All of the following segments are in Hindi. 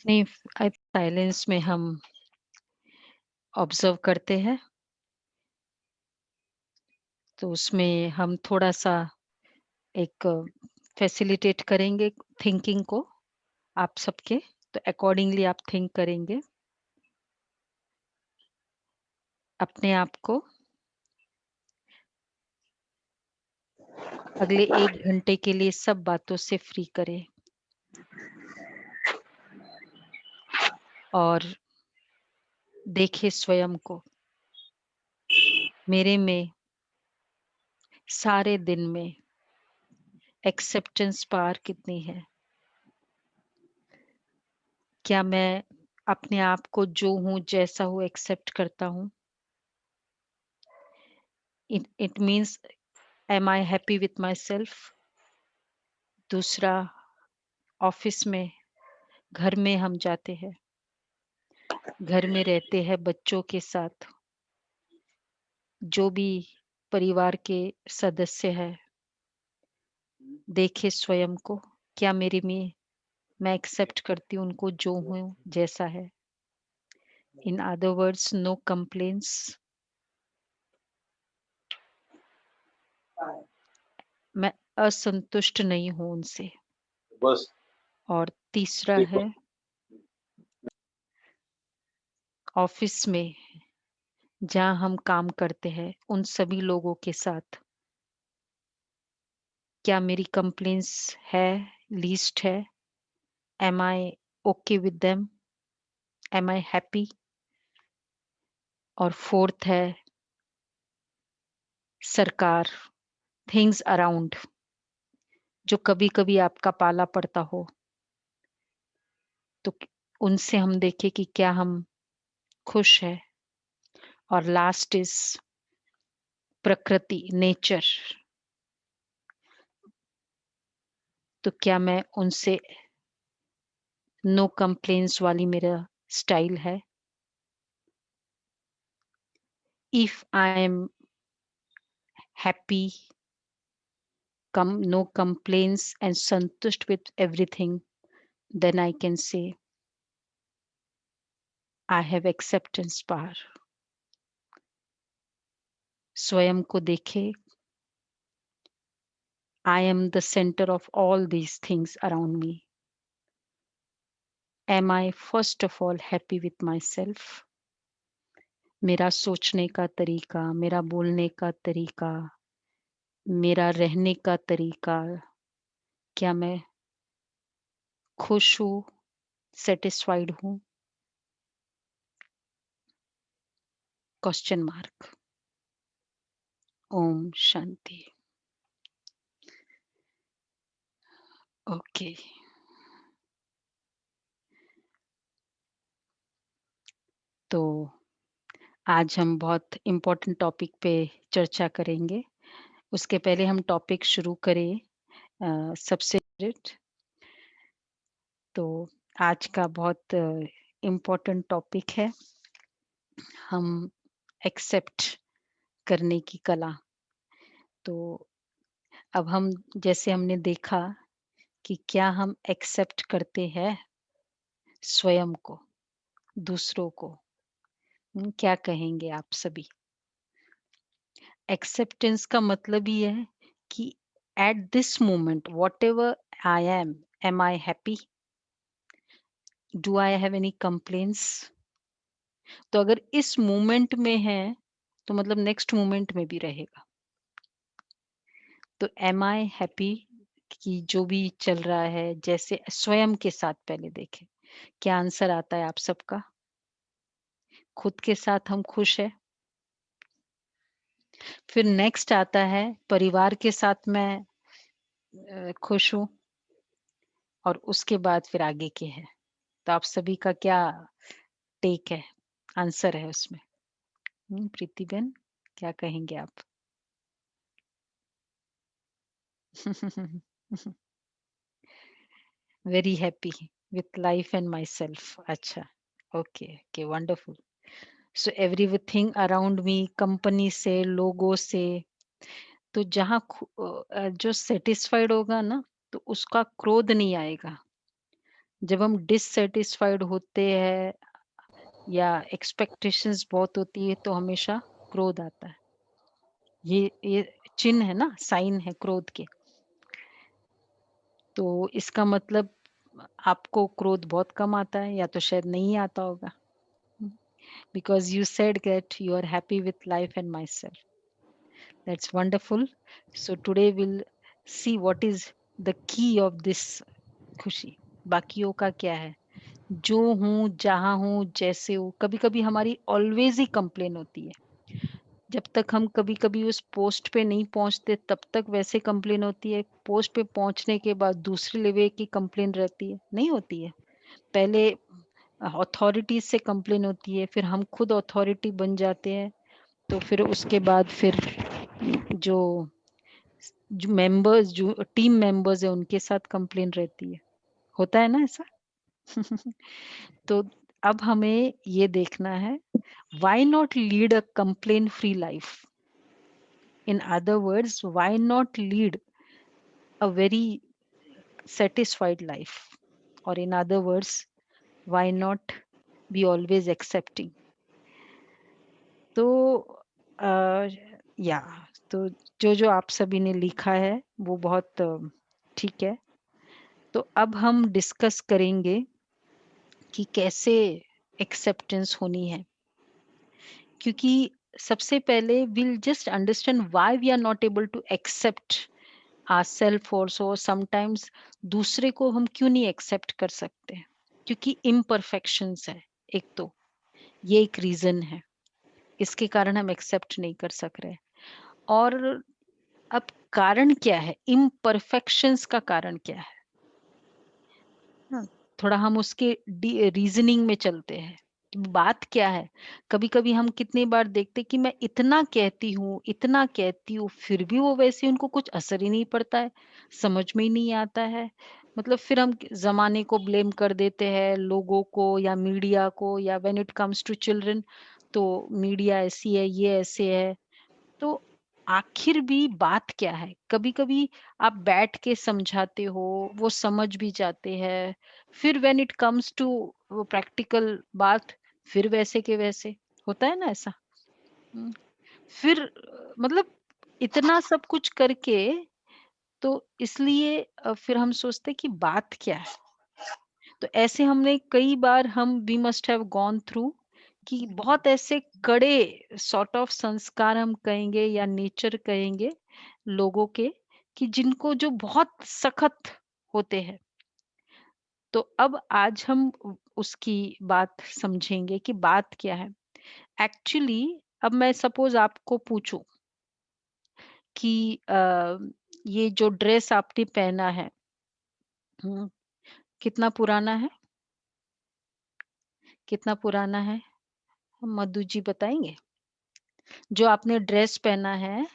नहीं, साइलेंस में हम ऑब्जर्व करते हैं, तो उसमें हम थोड़ा-सा एक फैसिलिटेट करेंगे थिंकिंग को आप सबके, तो अकॉर्डिंगली आप थिंक करेंगे। अपने आप को अगले 1 घंटे के लिए सब बातों से फ्री करें और देखें स्वयं को, मेरे में सारे दिन में एक्सेप्टेंस पावर कितनी है? क्या मैं अपने आप को जो हूँ, जैसा हूँ एक्सेप्ट करता हूँ? It means am I happy with my self? दूसरा, ऑफिस में, घर में हम जाते हैं, घर में रहते हैं बच्चों के साथ, जो भी परिवार के सदस्य है, देखे स्वयं को, क्या मेरे में मैं एक्सेप्ट करती हूँ उनको जो हूँ जैसा है। In other words, no complaints. मैं असंतुष्ट नहीं हूँ उनसे। बस और तीसरा देखो। है, ऑफिस में जहाँ हम काम करते हैं उन सभी लोगों के साथ क्या मेरी कंप्लेंट्स है, लीस्ट है? Am I okay with them? Am I happy? और फोर्थ है सरकार, थिंग्स अराउंड, जो कभी-कभी आपका पाला पड़ता हो, तो उनसे हम देखें कि क्या हम खुश हैं। और लास्ट इज प्रकृति, नेचर, तो क्या मैं उनसे नो कंप्लेंट्स वाली मेरा स्टाइल है? If I am happy, no complaints and santusht with everything, then I can say I have acceptance power. स्वयं को देखे, I am the center of all these things around me. Am I first of all happy with myself? मेरा सोचने का तरीका, मेरा बोलने का तरीका, मेरा रहने का तरीका, क्या मैं खुश हूँ, सेटिस्फाइड हूँ? Question mark. ओम शांति। ओके, तो आज हम बहुत इम्पोर्टेंट टॉपिक पे चर्चा करेंगे। उसके पहले हम टॉपिक शुरू करें, सबसे तो आज का बहुत इम्पोर्टेंट टॉपिक है, हम एक्सेप्ट करने की कला। तो अब हम, जैसे हमने देखा कि क्या हम एक्सेप्ट करते हैं स्वयं को, दूसरों को? क्या कहेंगे आप सभी? एक्सेप्टेंस का मतलब ही है कि at this moment whatever I am I happy? Do I have any complaints? तो अगर इस मोमेंट में है, तो मतलब नेक्स्ट मोमेंट में भी रहेगा। तो एम आई हैप्पी कि जो भी चल रहा है, जैसे स्वयं के साथ पहले देखें, क्या आंसर आता है आप सबका? खुद के साथ हम खुश है। फिर नेक्स्ट आता है परिवार के साथ मैं खुश हूँ, और उसके बाद फिर आगे के है। तो आप सभी का क्या टेक है, आंसर है उसमें? प्रीति बेन, क्या कहेंगे आप? Very happy with life and myself. अच्छा, okay okay, wonderful. So everything around me, company से, लोगों से, तो जहाँ जो सेटिस्फाइड होगा ना, तो उसका क्रोध नहीं आएगा, जब हम डिससैटिस्फाइड होते हैं या एक्सपेक्टेशंस बहुत होती है तो हमेशा क्रोध आता है। ये चिन्ह है ना, साइन है क्रोध के। तो इसका मतलब आपको क्रोध बहुत कम आता है या तो शायद नहीं आता होगा। Because you said that you are happy with life and myself. That's wonderful. So today we'll see what is the key of this खुशी। बाकियों का क्या है? जो हूँ, जहाँ हूँ, जैसे हूँ, कभी-कभी हमारी ऑलवेज़ ही कंप्लेन होती है। जब तक हम कभी-कभी उस पोस्ट पे नहीं पहुँचते तब तक वैसे कंप्लेन होती है। पोस्ट पे पहुँचने के बाद दूसरे लेवल की कंप्लेन रहती है, नहीं होती है? पहले अथॉरिटीज़ से कंप्लेन होती है, फिर हम खुद अथॉरिटी बन जाते हैं, तो फिर उसके बाद फिर जो जो टीम मेंबर्स हैं उनके साथ कंप्लेन रहती है। होता है ना ऐसा? तो अब हमें ये देखना है, why not lead a complain free life? In other words, why not lead a very satisfied life? Or in other words, why not be always accepting? तो अ, या तो जो आप सभी ने लिखा है वो बहुत ठीक है। तो अब हम डिस्कस करेंगे कि कैसे एक्सेप्टेंस होनी है, क्योंकि सबसे पहले will just understand why we are not able to accept ourself also, sometimes दूसरे को हम क्यों नहीं एक्सेप्ट कर सकते, क्योंकि इम्परफेक्शंस है एक तो, ये एक रीजन है, इसके कारण हम एक्सेप्ट नहीं कर सक रहे। और अब कारण क्या है, इम्परफेक्शंस का कारण क्या है? हाँ, थोड़ा हम उसके रीजनिंग में चलते हैं कि बात क्या है। कभी कभी हम कितनी बार देखते कि मैं इतना कहती हूँ फिर भी वो वैसे उनको कुछ असर ही नहीं पड़ता है, समझ में ही नहीं आता है। मतलब फिर हम जमाने को ब्लेम कर देते हैं, लोगों को या मीडिया को, या when it comes to children तो मीडिया ऐसी है, ये ऐसे है। तो आखिर भी बात क्या है? कभी-कभी आप बैठ के समझाते हो, वो समझ भी जाते हैं। फिर व्हेन इट कम्स टू वो प्रैक्टिकल बात, फिर वैसे के वैसे। होता है ना ऐसा? हुँ। फिर मतलब इतना सब कुछ करके तो इसलिए फिर हम सोचते हैं कि बात क्या है? तो ऐसे हमने कई बार हम we must have gone through कि बहुत ऐसे कड़े सॉर्ट ऑफ संस्कार हम कहेंगे या नेचर कहेंगे लोगों के, कि जिनको जो बहुत सख्त होते हैं। तो अब आज हम उसकी बात समझेंगे कि बात क्या है एक्चुअली। अब मैं सपोज आपको पूछूं कि ये जो ड्रेस आपने पहना है, हम्म, कितना पुराना है? कितना पुराना है? मधु जी बताएंगे? जो आपने ड्रेस पहना है,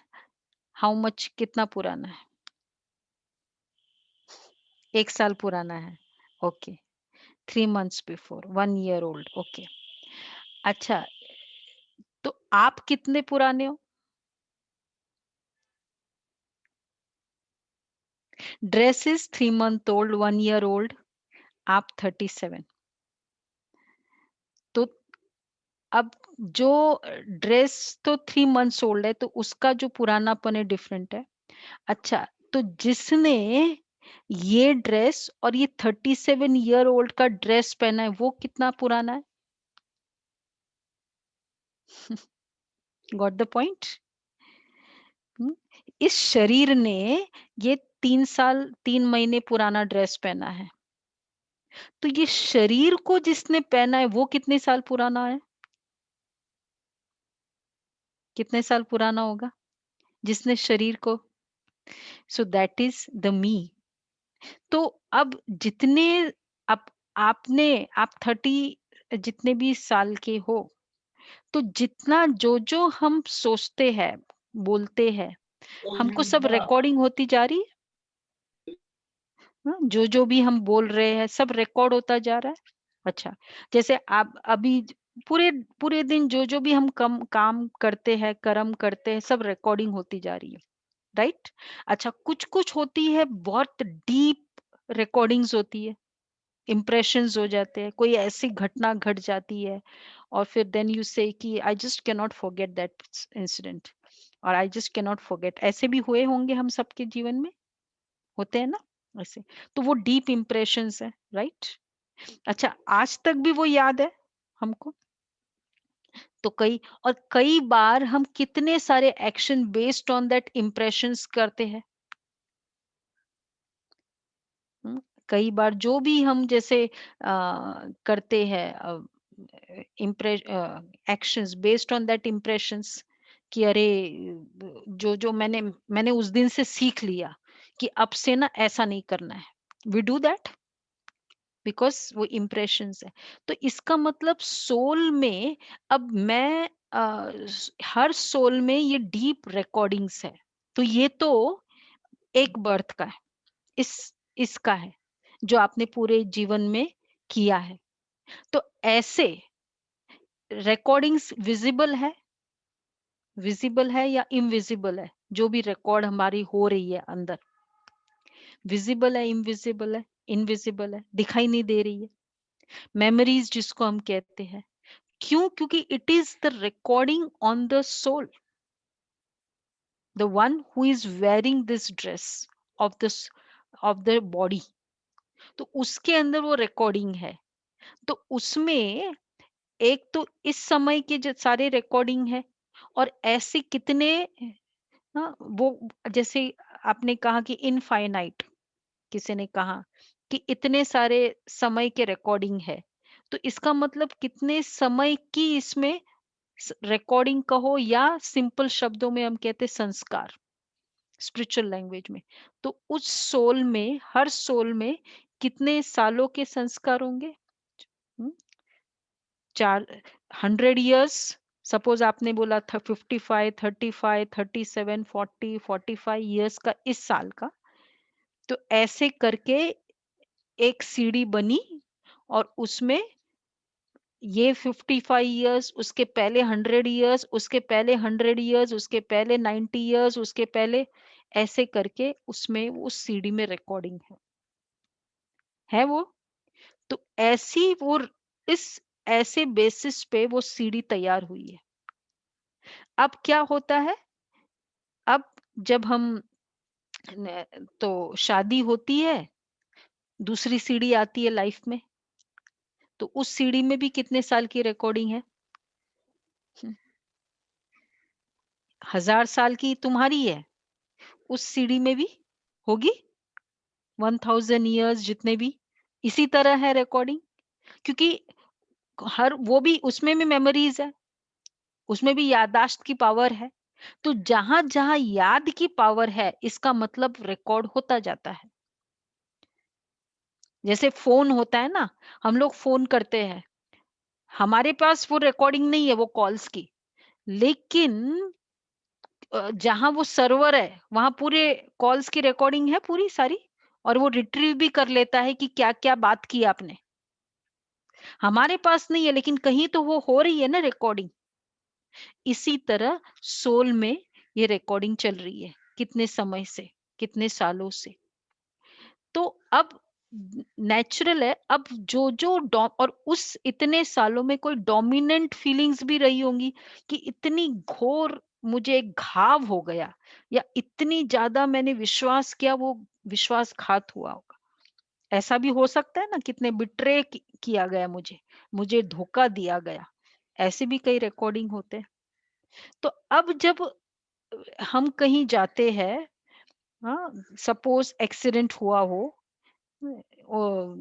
हाउ मच, कितना पुराना है? 1 साल पुराना है। Okay. 3 months before, 1 year old. Okay. अच्छा, तो आप कितने पुराने हो? Dress is 3 month old, 1 year old, आप 37। तो अब जो ड्रेस तो 3 मंथ्स ओल्ड है तो उसका जो पुरानापन है डिफरेंट है। अच्छा, तो जिसने ये ड्रेस और ये 37 ईयर ओल्ड का ड्रेस पहना है वो कितना पुराना है? Got the point? इस शरीर ने ये 3 साल 3 महीने पुराना ड्रेस पहना है। तो ये शरीर को जिसने पहना है वो कितने साल पुराना है? कितने साल पुराना होगा? जिसने शरीर को, सो दैट इज द मी। तो अब जितने आप आपने आप 30 जितने भी साल के हो, तो जितना जो हम सोचते हैं, बोलते हैं, हमको सब रिकॉर्डिंग होती जा रही है। हाँ, जो भी हम बोल रहे हैं सब रिकॉर्ड होता जा रहा है। अच्छा, जैसे आप अभी पूरे पूरे दिन जो भी हम कम काम करते हैं, कर्म करते हैं, सब रिकॉर्डिंग होती जा रही है, राइट? अच्छा, कुछ कुछ होती है बहुत डीप रिकॉर्डिंग्स होती है, इम्प्रेशंस हो जाते हैं, कोई ऐसी घटना घट जाती है और फिर then you say that I just can not forget that incident, और I just can not forget. ऐसे भी हुए होंगे हम सबके जीवन में, होते हैं ना ऐसे। तो वो डीप इम्प्रेशंस है, राइट। अच्छा, आज तक भी वो याद है हमको। तो कई बार हम कितने सारे action based on that impressions करते हैं। कई बार जो भी हम जैसे करते हैं impress actions based on that impressions, कि अरे जो जो मैंने मैंने उस दिन से सीख लिया कि अब से ना ऐसा नहीं करना है। वी डू दैट बिकॉज वो इम्प्रेशंस है। तो इसका मतलब सोल में, अब मैं हर सोल में ये डीप रिकॉर्डिंग्स है। तो ये तो एक बर्थ का है, इस इसका है जो आपने पूरे जीवन में किया है। तो ऐसे रिकॉर्डिंग्स विजिबल है या इनविजिबल है, जो भी रिकॉर्ड हमारी हो रही है अंदर, विजिबल है, इनविजिबल है, दिखाई नहीं दे रही है। मेमोरीज जिसको हम कहते हैं, क्यों? क्योंकि it is the recording on the soul, the one who is wearing this dress of this of the body. तो उसके अंदर वो रिकॉर्डिंग है। तो उसमें एक तो इस समय के जो सारे रिकॉर्डिंग है, और ऐसे कितने, हाँ, वो जैसे आपने कहा कि इनफाइनाइट, किसी ने कहा कि इतने सारे समय के रिकॉर्डिंग है। तो इसका मतलब कितने समय की इसमें रिकॉर्डिंग कहो, या सिंपल शब्दों में हम कहते संस्कार, स्पिरिचुअल लैंग्वेज में। तो उस सोल में, हर सोल में कितने सालों के संस्कार होंगे? हम्म, 100 years, सपोज आपने बोला था 55, 35, 37, 40, 45 years का इस साल का। तो ऐसे करके एक सीढ़ी बनी, और उसमें ये 55 years, उसके पहले 100 years, उसके पहले 100 years, उसके पहले 90 years, उसके पहले, ऐसे करके उसमें उस सीढ़ी में रिकॉर्डिंग है वो। तो ऐसी वो, इस ऐसे बेसिस पे वो सीढ़ी तैयार हुई है। अब क्या होता है, अब जब हम तो शादी होती है, दूसरी सीढ़ी आती है लाइफ में। तो उस सीढ़ी में भी कितने साल की रिकॉर्डिंग है? 1000 साल की तुम्हारी है, उस सीढ़ी में भी होगी 1000 years, जितने भी इसी तरह है रिकॉर्डिंग। क्योंकि हर वो भी, उसमें भी मेमोरीज है, उसमें भी याददाश्त की पावर है। तो जहां जहां याद की पावर है, इसका मतलब रिकॉर्ड होता जाता है। जैसे फोन होता है ना, हम लोग फोन करते हैं, हमारे पास वो रिकॉर्डिंग नहीं है वो कॉल्स की, लेकिन जहां वो सर्वर है, वहां पूरे कॉल्स की रिकॉर्डिंग है पूरी सारी, और वो रिट्रीव भी कर लेता है कि क्या क्या बात की आपने। हमारे पास नहीं है, लेकिन कहीं तो वो हो रही है ना रिकॉर्डिंग। इसी तरह सोल में ये रिकॉर्डिंग चल रही है, कितने समय से, कितने सालों से। तो अब नेचुरल है, अब जो जो और उस इतने सालों में कोई डोमिनेंट फीलिंग्स भी रही होंगी, कि इतनी घोर मुझे घाव हो गया, या इतनी ज्यादा मैंने विश्वास किया, वो विश्वासघात हुआ होगा। ऐसा भी हो सकता है ना, कितने बिट्रे किया गया मुझे, मुझे धोखा दिया गया। ऐसे भी कई रिकॉर्डिंग होते हैं। तो अब जब हम कहीं जाते हैं, हाँ, सपोज एक्सीडेंट हुआ हो, वो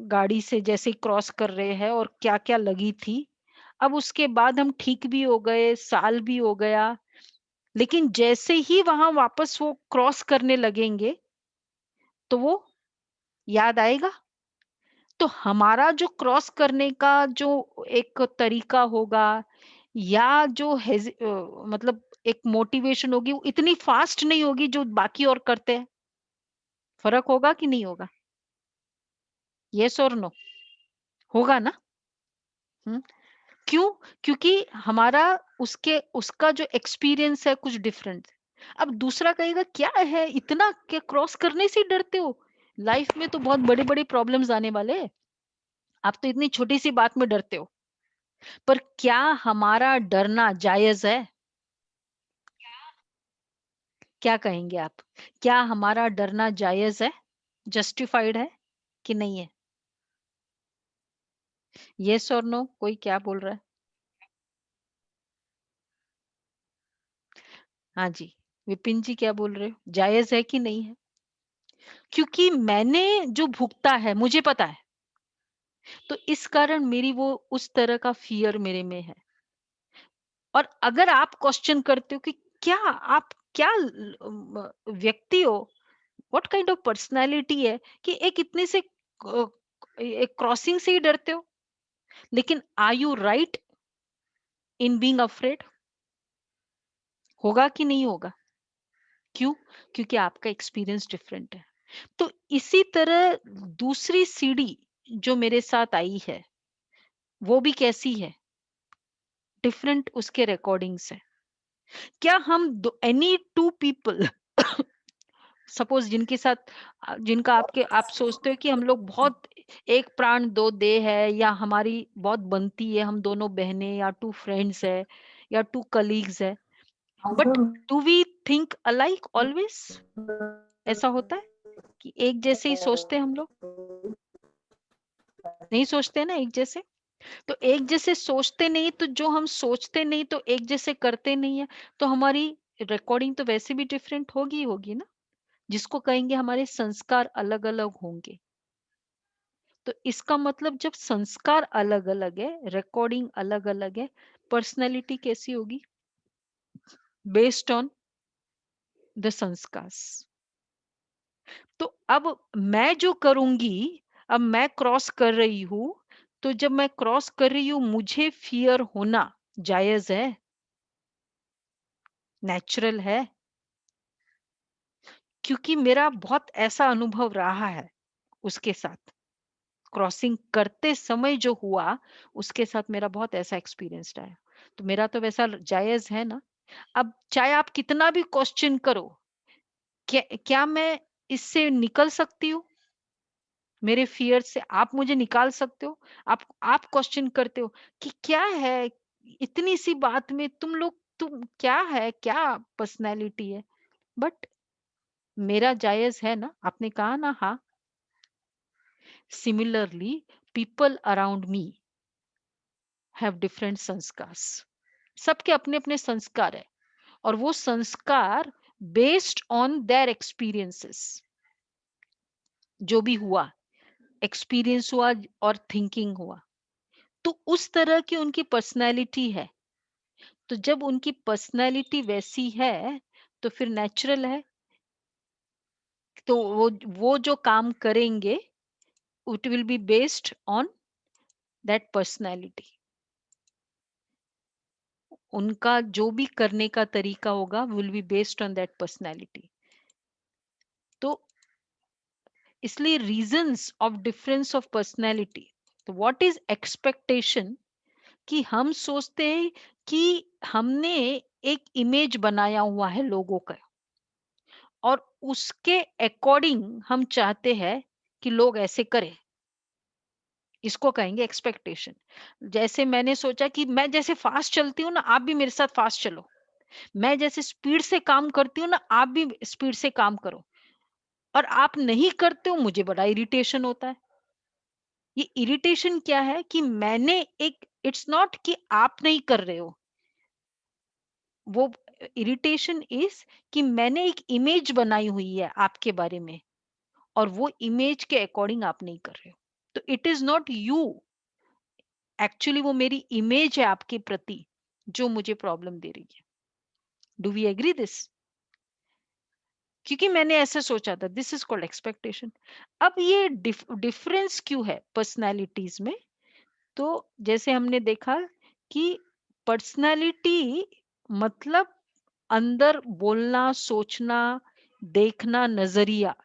गाड़ी से जैसे क्रॉस कर रहे हैं, और क्या क्या लगी थी। अब उसके बाद हम ठीक भी हो गए, साल भी हो गया, लेकिन जैसे ही वहां वापस वो क्रॉस करने लगेंगे, तो वो याद आएगा। तो हमारा जो क्रॉस करने का जो एक तरीका होगा, या जो मतलब एक मोटिवेशन होगी, वो इतनी फास्ट नहीं होगी जो बाकी और करते हैं। फर्क होगा कि नहीं होगा? यस और नो? होगा ना? हम्म। क्यों? क्योंकि हमारा उसका जो एक्सपीरियंस है कुछ डिफरेंट। अब दूसरा कहेगा क्या है इतना, क्या क्रॉस करने से ही डरते हो? लाइफ में तो बहुत बड़े बड़े प्रॉब्लम्स आने वाले हैं। आप तो इतनी छोटी सी बात में डरते हो, पर क्या हमारा डरना जायज है? क्या कहेंगे आप? क्या हमारा डरना जायज है? जस्टिफाइड है कि नहीं है? यस और नो, कोई क्या बोल रहा है? हाँ जी, विपिन जी क्या बोल रहे हो? जायज है कि नहीं है? क्योंकि मैंने जो भुगता है मुझे पता है, तो इस कारण मेरी वो उस तरह का फ़ियर मेरे में है। और अगर आप क्वेश्चन करते हो कि क्या आप क्या व्यक्ति हो, व्हाट काइंड ऑफ पर्सनैलिटी है कि एक इतने से एक क्रॉसिंग से ही डरते हो? लेकिन are you right in being afraid? होगा कि नहीं होगा? क्यों? क्योंकि आपका एक्सपीरियंस डिफरेंट है। तो इसी तरह दूसरी सीढ़ी जो मेरे साथ आई है, वो भी कैसी है? डिफरेंट उसके रिकॉर्डिंग्स है। क्या हम एनी टू पीपल सपोज जिनके साथ जिनका आपके आप सोचते हो कि हम लोग बहुत एक प्राण दो देह है, या हमारी बहुत बनती है, हम दोनों बहनें या टू फ्रेंड्स है या टू कलीग्स है, but do we think alike always? ऐसा होता है कि एक जैसे ही सोचते हैं हम लोग? नहीं सोचते ना एक जैसे? तो एक जैसे सोचते नहीं, तो जो हम सोचते नहीं तो एक जैसे करते नहीं है, तो हमारी रिकॉर्डिंग तो वैसे भी डिफरेंट होगी ही होगी ना, जिसको कहेंगे हमारे संस्कार अलग अलग होंगे। तो इसका मतलब जब संस्कार अलग अलग है, रिकॉर्डिंग अलग अलग है, पर्सनैलिटी कैसी होगी? बेस्ड ऑन द संस्कार। तो अब मैं जो करूंगी, अब मैं क्रॉस कर रही हूं, तो जब मैं क्रॉस कर रही हूं मुझे फियर होना जायज है? नेचुरल है? क्योंकि मेरा बहुत ऐसा अनुभव रहा है उसके साथ, क्रॉसिंग करते समय जो हुआ उसके साथ मेरा बहुत ऐसा एक्सपीरियंस रहा है, तो मेरा तो वैसा जायज है ना। अब चाहे आप कितना भी क्वेश्चन करो, क्या मैं इससे निकल सकती हूँ? मेरे फियर से आप मुझे निकाल सकते हो? आप क्वेश्चन करते हो कि क्या है इतनी सी बात में तुम क्या है, क्या पर्सनैलिटी है? बट मेरा जायज है ना, आपने कहा ना हाँ। Similarly people around me have different संस्कार्स। सबके अपने अपने संस्कार है, और वो संस्कार बेस्ड ऑन देयर एक्सपीरियंसेस, जो भी हुआ, एक्सपीरियंस हुआ और थिंकिंग हुआ, तो उस तरह की उनकी पर्सनैलिटी है। तो जब उनकी पर्सनैलिटी वैसी है, तो फिर नेचुरल है, तो वो जो काम करेंगे, it will be based on that personality. उनका जो भी करने का तरीका होगा will be based on that personality. तो इसलिए reasons of difference of personality, तो व्हाट इज एक्सपेक्टेशन, कि हम सोचते हैं कि हमने एक इमेज बनाया हुआ है लोगों का, और उसके अकॉर्डिंग हम चाहते हैं कि लोग ऐसे करें। इसको कहेंगे एक्सपेक्टेशन। जैसे मैंने सोचा कि मैं जैसे फास्ट चलती हूँ ना, आप भी मेरे साथ फास्ट चलो। मैं जैसे स्पीड से काम करती हूँ ना, आप भी स्पीड से काम करो। और आप नहीं करते हो, मुझे बड़ा इरिटेशन होता है। ये इरिटेशन क्या है कि मैंने एक, इट्स नॉट कि आप नहीं कर रहे हो, वो इरिटेशन इज कि मैंने एक इमेज बनाई हुई है आपके बारे में, और वो इमेज के अकॉर्डिंग आप नहीं कर रहे हो। तो it is not you, actually वो मेरी इमेज है आपके प्रति जो मुझे प्रॉब्लम दे रही है। Do we agree this? क्योंकि मैंने ऐसे सोचा था, दिस इज कॉल्ड एक्सपेक्टेशन। अब ये डिफरेंस क्यों है पर्सनालिटीज में? तो जैसे हमने देखा कि पर्सनालिटी मतलब अंदर बोलना, सोचना, देखना, नजरिया,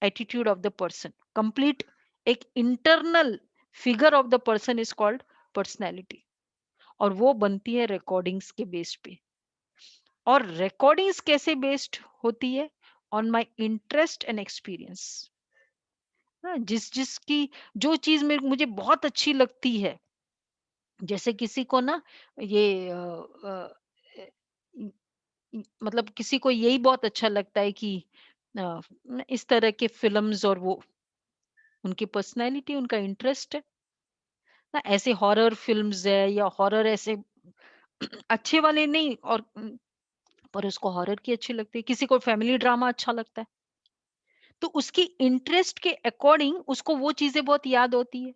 attitude of the person, complete एक internal figure of the person is called personality. और वो बनती है रिकॉर्डिंग्स के बेस पे। और रिकॉर्डिंग्स कैसे बेस्ड होती है? On my interest and experience. हाँ, जिसकी जो चीज़ में मुझे बहुत अच्छी लगती है, जैसे किसी को ना ये ए, इ मतलब किसी को यही बहुत अच्छा लगता है कि इस तरह के फ़िल्म्स और वो उनकी पर्सनैलिटी, उनका इंटरेस्ट है। ना ऐसे हॉरर फ़िल्म्स है या हॉरर ऐसे अच्छे वाले नहीं और पर उसको हॉरर की अच्छी लगती है, किसी को फैमिली ड्रामा अच्छा लगता है। तो उसकी इंटरेस्ट के अकॉर्डिंग उसको वो चीज़ें बहुत याद होती है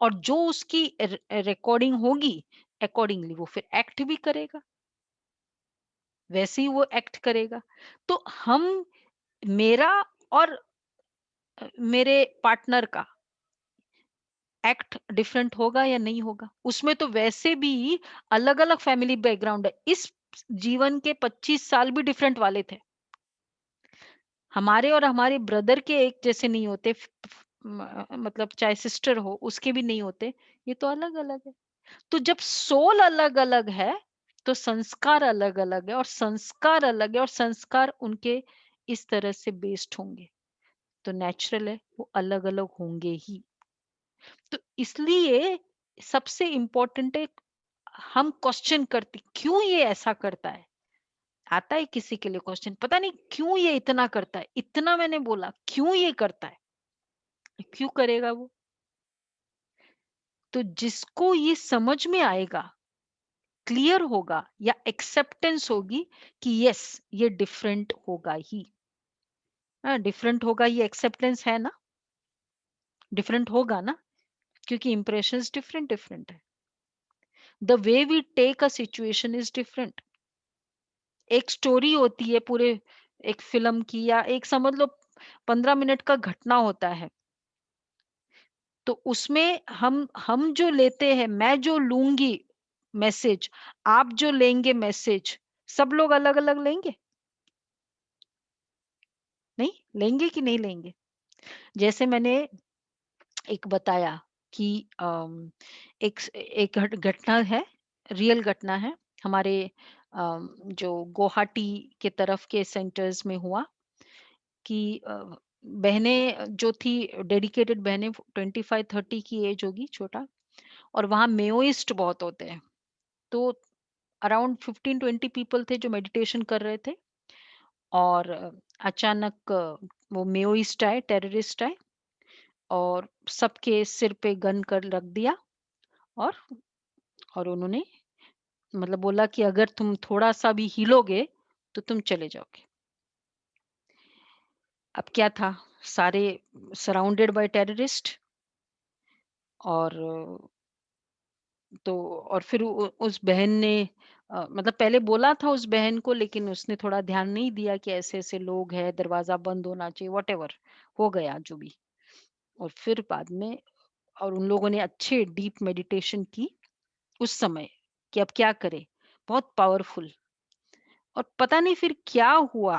और जो उसकी रिकॉर्डिंग होगी, अकॉर्डिंगली वो फिर एक्ट भी करेगा, वैसे ही वो एक्ट करेगा। तो हम मेरा और मेरे पार्टनर का एक्ट डिफरेंट होगा या नहीं होगा? उसमें तो वैसे भी अलग-अलग फैमिली बैकग्राउंड है। इस जीवन के 25 साल भी डिफरेंट वाले थे। हमारे और हमारे ब्रदर के एक जैसे नहीं होते मतलब चाहे सिस्टर हो उसके भी नहीं होते, ये तो अलग-अलग है। तो जब सोल अलग-अलग है, तो संस्कार अलग-अलग है और संस्कार अलग है और संस्कार उनके इस तरह से बेस्ड होंगे। तो नेचुरल है वो अलग-अलग होंगे ही। तो इसलिए सबसे इम्पोर्टेंट है हम क्वेश्चन करते क्यों ये ऐसा करता है? आता है किसी के लिए क्वेश्चन पता नहीं क्यों ये इतना करता है? इतना मैंने बोला क्यों ये करता है? क्यों करेगा वो? तो जिसको ये समझ में आएगा, क्लियर होगा या एक्सेप्टेंस होगी कि यस ये डिफरेंट होगा ही। हाँ, डिफरेंट होगा ये एक्सेप्टेंस है ना? डिफरेंट होगा ना? क्योंकि इंप्रेशंस डिफरेंट डिफरेंट है। The way we take a situation is different. एक स्टोरी होती है पूरे एक फ़िल्म की या एक समझ लो 15 मिनट का घटना होता है। तो उसमें हम जो लेते हैं, मैं जो लूँगी मैसेज, आप जो लेंगे मैसेज, सब लोग अलग-अलग लेंगे? नहीं? लेंगे कि नहीं लेंगे? जैसे मैंने एक बताया कि एक एक घटना है, रियल घटना है, हमारे जो गुवाहाटी के तरफ के सेंटर्स में हुआ कि बहनें जो थी डेडिकेटेड बहनें 25-30 की एज होगी छोटा और वहाँ मेओइस्ट बहुत होते हैं। तो अराउंड 15-20 पीपल थे जो मेडिटेशन कर रहे थे और अचानक वो मेओइस्ट आए, टेररिस्ट आए और सबके सिर पे गन कर रख दिया और उन्होंने मतलब बोला कि अगर तुम थोड़ा-सा भी हिलोगे तो तुम चले जाओगे। अब क्या था सारे सराउंडेड बाय टेररिस्ट और तो और फिर उस बहन ने मतलब पहले बोला था उस बहन को लेकिन उसने थोड़ा ध्यान नहीं दिया कि ऐसे-ऐसे लोग हैं, दरवाज़ा बंद होना चाहिए, व्हाटएवर हो गया जो भी। और फिर बाद में और उन लोगों ने अच्छे डीप मेडिटेशन की उस समय कि अब क्या करें? बहुत पावरफुल और पता नहीं फिर क्या हुआ?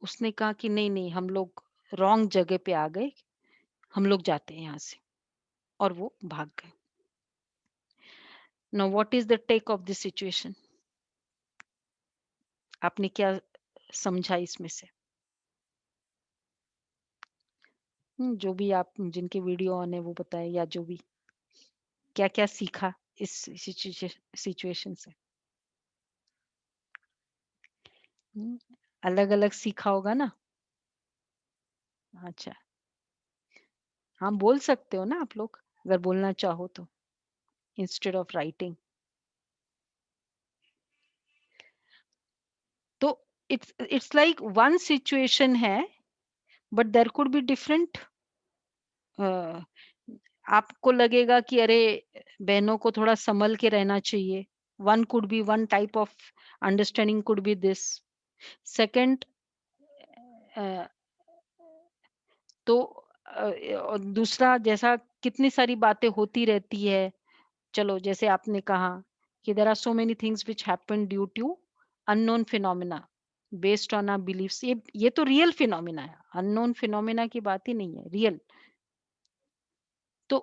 उसने कहा कि नहीं-नहीं हम लोग रॉन्ग जगह पे आ गए, हम लोग जाते हैं यहाँ से और वो भाग गए। Now what is the take of this situation? आपने क्या समझा इसमें से? जो भी आप जिनके वीडियो ऑन है वो बताएँ या जो भी क्या-क्या सीखा इस सिचुएशन से? हुँ, अलग-अलग सीखा होगा ना? अच्छा, हाँ, बोल सकते हो ना आप लोग, अगर बोलना चाहो तो, इंस्टेड ऑफ राइटिंग। तो इट्स लाइक वन सिचुएशन है, but there could be different आपको लगेगा कि अरे, बहनों को थोड़ा सँभल के रहना चाहिए। One could be one type of understanding could be this. Second uh, तो और दूसरा जैसा कितनी सारी बातें होती रहती है। चलो जैसे आपने कहा कि there are so many things which happen due to unknown phenomena based on our beliefs ये तो रियल फिनोमेना है। अननोन फिनोमेना की बात ही नहीं है, रियल। तो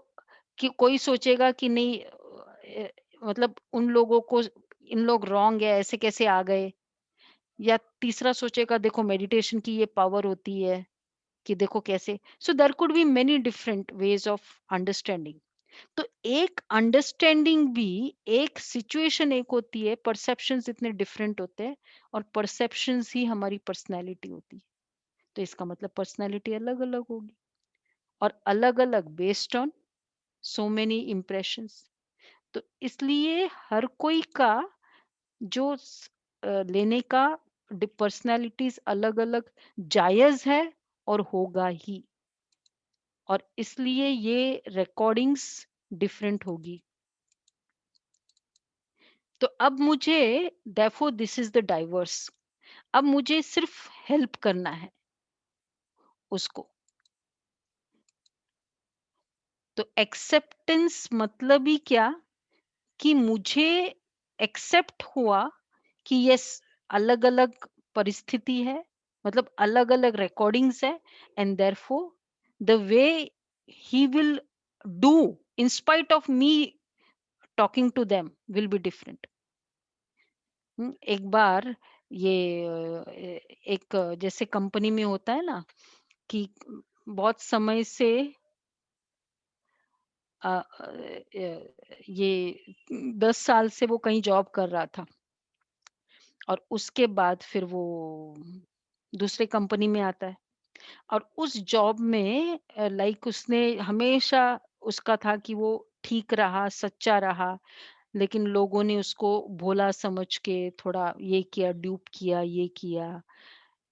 कि कोई सोचेगा कि नहीं मतलब उन लोगों को इन लोग रॉन्ग है, ऐसे कैसे आ गए? या तीसरा सोचेगा देखो मेडिटेशन की ये पावर होती है कि देखो कैसे। So there could be many different ways of understanding. तो एक अंडरस्टैंडिंग भी, एक सिचुएशन एक होती है, परसेप्शंस इतने डिफरेंट होते हैं, और परसेप्शंस ही हमारी पर्सनैलिटी होती है। तो इसका मतलब पर्सनैलिटी अलग अलग होगी, और अलग अलग based on so many impressions. तो इसलिए हर कोई का जो लेने का पर्सनैलिटीज अलग अलग जायज है, और होगा ही, और इसलिए ये रिकॉर्डिंग्स डिफरेंट होगी। तो अब मुझे, therefore this is the diverse, अब मुझे सिर्फ हेल्प करना है उसको। तो एक्सेप्टेंस मतलब ही क्या, कि मुझे एक्सेप्ट हुआ कि यस, अलग अलग परिस्थिति है, मतलब अलग अलग रिकॉर्डिंग्स है, and therefore the way he will do in spite of me talking to them will be different. एक बार ये एक जैसे कंपनी में होता है ना, कि बहुत समय से ये 10 साल से वो कहीं जॉब कर रहा था, और उसके बाद फिर वो दूसरे कंपनी में आता है, और उस जॉब में लाइक उसने हमेशा, उसका था कि वो ठीक रहा, सच्चा रहा, लेकिन लोगों ने उसको भोला समझ के थोड़ा ये किया, ड्यूप किया, ये किया,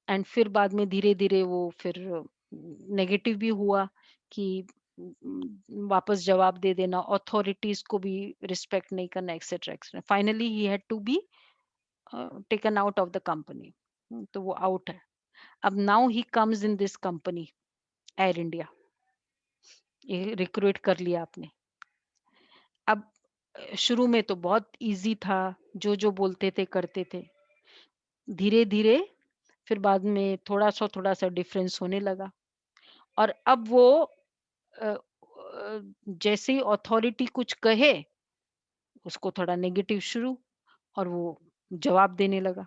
एंड फिर बाद में धीरे-धीरे वो फिर नेगेटिव भी हुआ, कि वापस जवाब दे देना, अथॉरिटीज को भी रिस्पेक्ट नहीं करना, etcetera etcetera. Finally he had to be taken out of the company. तो वो आउट है। अब now he comes in this company, Air India, ये रिक्रूट कर लिया आपने। अब शुरू में तो बहुत इजी था, जो बोलते थे करते थे। धीरे धीरे फिर बाद में थोड़ा सा डिफरेंस होने लगा, और अब वो जैसे ही अथॉरिटी कुछ कहे, उसको थोड़ा नेगेटिव शुरू, और वो जवाब देने लगा।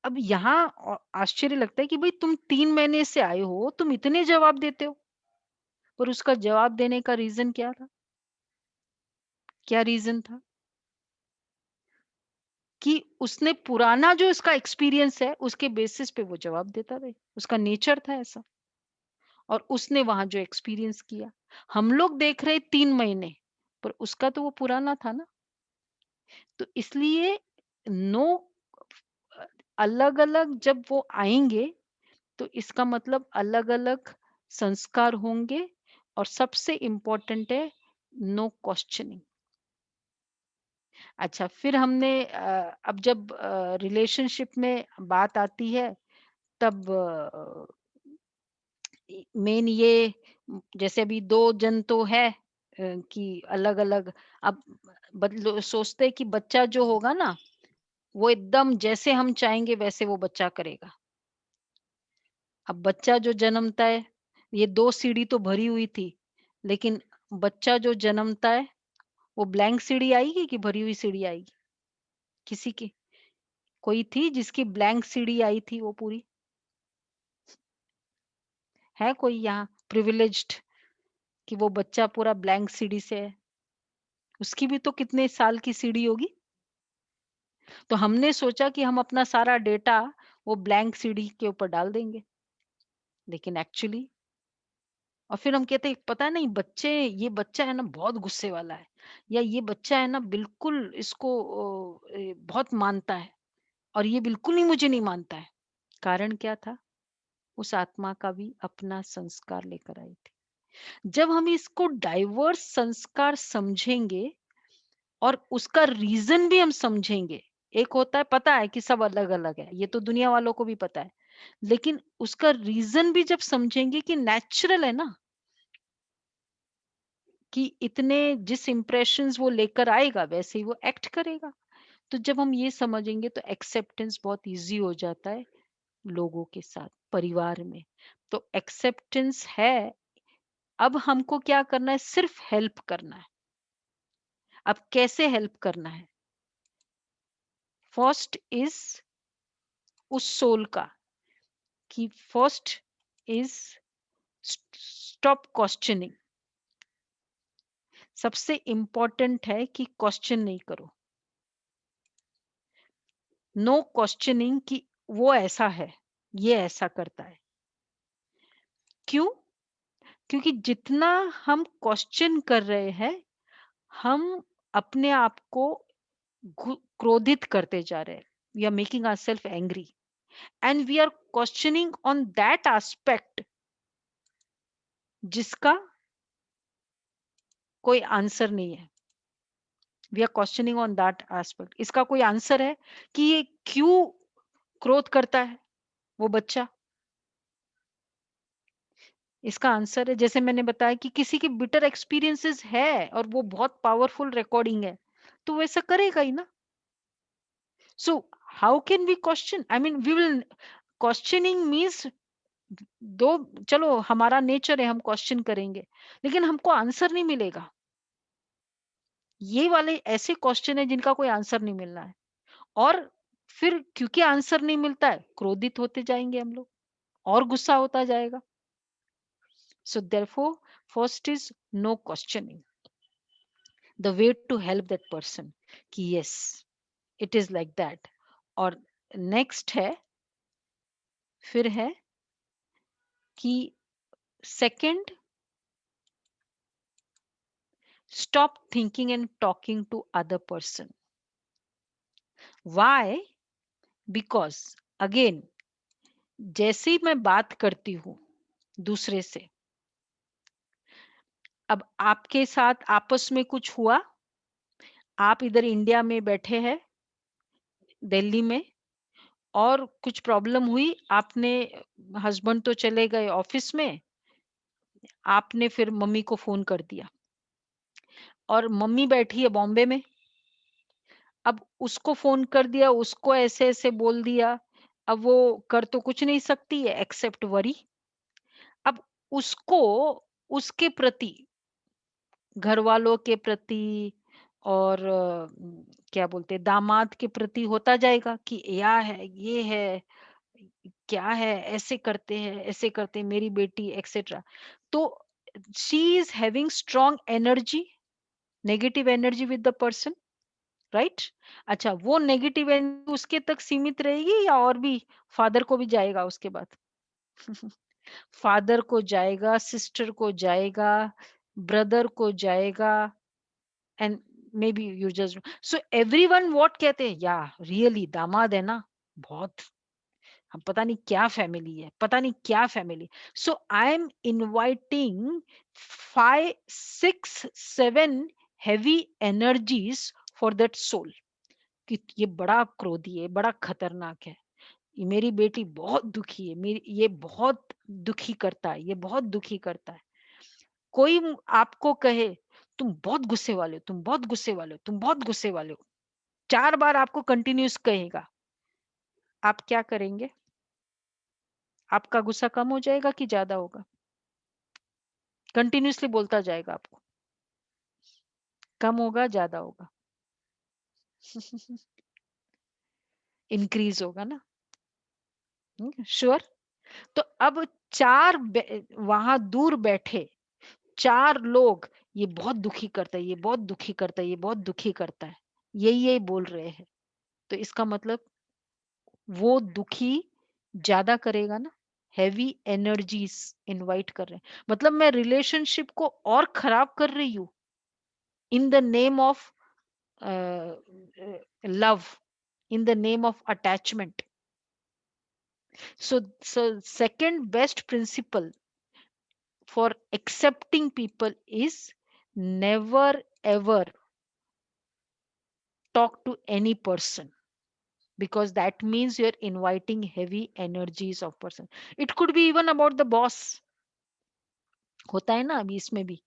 अब यहाँ आश्चर्य लगता है कि भाई तुम 3 महीने से आए हो, तुम इतने जवाब देते हो, पर उसका जवाब देने का रीजन क्या था? क्या रीजन था? कि उसने पुराना जो उसका एक्सपीरियंस है, उसके बेसिस पे वो जवाब देता रहे, उसका नेचर था ऐसा, और उसने वहां जो एक्सपीरियंस किया। हम लोग देख रहे 3 महीने, पर उसका तो वो पुराना था ना। तो इसलिए नो, अलग अलग जब वो आएंगे, तो इसका मतलब अलग अलग संस्कार होंगे, और सबसे इम्पोर्टेंट है नो क्वेश्चनिंग। अच्छा, फिर हमने अब जब रिलेशनशिप में बात आती है, तब मेन ये जैसे अभी दो जन तो है कि अलग अलग, अब सोचते हैं कि बच्चा जो होगा ना, वो एकदम जैसे हम चाहेंगे वैसे वो बच्चा करेगा। अब बच्चा जो जन्मता है, ये 2 सीढ़ी तो भरी हुई थी, लेकिन बच्चा जो जन्मता है, वो ब्लैंक सीढ़ी आएगी कि भरी हुई सीढ़ी आएगी? किसी की कोई थी जिसकी ब्लैंक सीढ़ी आई थी वो पूरी? है कोई यहाँ प्रिविलेज्ड कि वो बच्चा पूरा ब्लैंक सीढ़ी से है? उसकी भी तो कितने साल की सीढ़ी होगी। तो हमने सोचा कि हम अपना सारा डेटा वो ब्लैंक सीढ़ी के ऊपर डाल देंगे, लेकिन एक्चुअली, और फिर हम कहते हैं पता नहीं बच्चे, ये बच्चा है ना बहुत गुस्से वाला है, या ये बच्चा है ना बिल्कुल इसको बहुत मानता है, और ये बिल्कुल ही मुझे नहीं मानता है। कारण क्या था? उस आत्मा का भी अपना संस्कार लेकर आई थी। जब हम इसको डाइवर्स संस्कार समझेंगे, और उसका रीजन भी हम समझेंगे, एक होता है पता है कि सब अलग अलग है, ये तो दुनिया वालों को भी पता है, लेकिन उसका रीजन भी जब समझेंगे कि नेचुरल है ना, कि इतने जिस इम्प्रेशंस वो लेकर आएगा वैसे ही वो एक्ट करेगा। तो जब हम ये समझेंगे, तो एक्सेप्टेंस बहुत इजी हो जाता है लोगों के साथ, परिवार में। तो एक्सेप्टेंस है। अब हमको क्या करना है? सिर्फ हेल्प करना है। अब कैसे हेल्प करना है? फर्स्ट इज उस सोल का, कि फर्स्ट इज स्टॉप क्वेश्चनिंग। सबसे इंपॉर्टेंट है कि क्वेश्चन नहीं करो। नो क्वेश्चनिंग कि वो ऐसा है, ये ऐसा करता है। क्यों? क्योंकि जितना हम क्वेश्चन कर रहे हैं, हम अपने आप को क्रोधित करते जा रहे हैं। We are making our self angry and we are questioning on that aspect जिसका कोई आंसर नहीं है। We are questioning on that aspect. इसका कोई आंसर है कि ये क्यों क्रोध करता है वो बच्चा? इसका आंसर है, जैसे मैंने बताया कि किसी की बिटर एक्सपीरियंसेस है और वो बहुत पावरफुल रिकॉर्डिंग है, तो वैसा करेगा ही ना। So how can we question? I mean we will questioning means दो, चलो हमारा नेचर है, हम क्वेश्चन करेंगे, लेकिन हमको आंसर नहीं मिलेगा। ये वाले ऐसे क्वेश्चन है जिनका कोई आंसर नहीं मिलना है, और फिर क्योंकि आंसर नहीं मिलता है, क्रोधित होते जाएंगे हम लोग, और गुस्सा होता जाएगा। So therefore first is no questioning, the way to help that person कि yes it is like that. और नेक्स्ट है, फिर है कि second, stop thinking and talking to other person. Why? Because again, जैसे ही मैं बात करती हूँ दूसरे से, अब आपके साथ आपस में कुछ हुआ, आप इधर इंडिया में बैठे हैं, दिल्ली में, और कुछ प्रॉब्लम हुई, आपने, हस्बैंड तो चले गए ऑफिस में, आपने फिर मम्मी को फोन कर दिया, और मम्मी बैठी है बॉम्बे में। अब उसको फोन कर दिया, उसको ऐसे ऐसे बोल दिया, अब वो कर तो कुछ नहीं सकती है एक्सेप्ट वरी। अब उसको उसके प्रति, घर वालों के प्रति, और क्या बोलते हैं, दामाद के प्रति होता जाएगा कि या है, ये है, क्या है, ऐसे करते हैं, ऐसे करते हैं मेरी बेटी एक्सेट्रा। तो she is having strong energy, negative energy with the person, right? अच्छा, वो नेगेटिव एनर्जी उसके तक सीमित रहेगी या और भी फादर को भी जाएगा उसके बाद? फादर को जाएगा, सिस्टर को जाएगा, ब्रदर को जाएगा, and may be you just, so everyone what कहते हैं, या रियली दामाद है ना, बहुत, हम पता नहीं क्या फैमिली है, पता नहीं क्या family. So I am inviting 5 6 7 heavy energies for that soul, कि ये बड़ा क्रोधी है, बड़ा खतरनाक है, ये मेरी बेटी बहुत दुखी है, मेरी ये बहुत दुखी करता है, ये बहुत दुखी करता है। कोई आपको कहे तुम बहुत गुस्से वाले हो, तुम बहुत गुस्से वाले हो, तुम बहुत गुस्से वाले हो, 4 बार आपको कंटिन्यूस कहेगा, आप क्या करेंगे? आपका गुस्सा कम हो जाएगा कि ज्यादा होगा? कंटिन्यूसली बोलता जाएगा आपको, कम होगा ज्यादा होगा? इंक्रीज होगा ना, श्योर। तो अब वहां दूर बैठे 4 लोग, ये बहुत दुखी करता है, ये बहुत दुखी करता है, ये बहुत दुखी करता है, यही यही बोल रहे हैं, तो इसका मतलब वो दुखी ज्यादा करेगा ना, हैवी एनर्जीज इनवाइट कर रहे हैं, मतलब मैं रिलेशनशिप को और खराब कर रही हूँ in the name of love, in the name of attachment. So second best principle for accepting people is never ever talk to any person, because that means you're inviting heavy energies of person. It could be even about the boss, होता है ना अभी इसमें भी,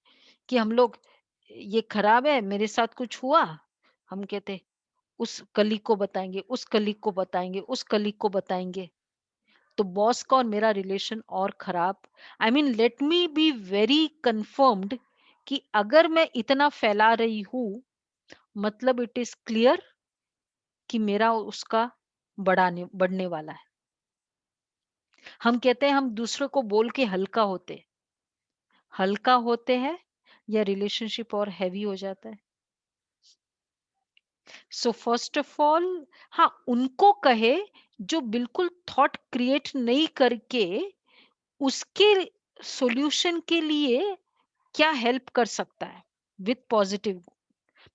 कि हम लोग, ये खराब है, मेरे साथ कुछ हुआ, हम कहते उस कलीग को बताएंगे, उस कलीग को बताएंगे, उस कलीग को बताएंगे, तो बॉस का और मेरा रिलेशन और खराब। I mean let me be very confirmed कि अगर मैं इतना फैला रही हूं, मतलब इट इज क्लियर कि मेरा उसका बढ़ने वाला है। हम कहते हैं हम दूसरों को बोल के हल्का होते हैं या रिलेशनशिप और हैवी हो जाता है। सो फर्स्ट ऑफ ऑल, हाँ, उनको कहे जो बिल्कुल थॉट क्रिएट नहीं करके उसके सॉल्यूशन के लिए क्या हेल्प कर सकता है विथ पॉजिटिव,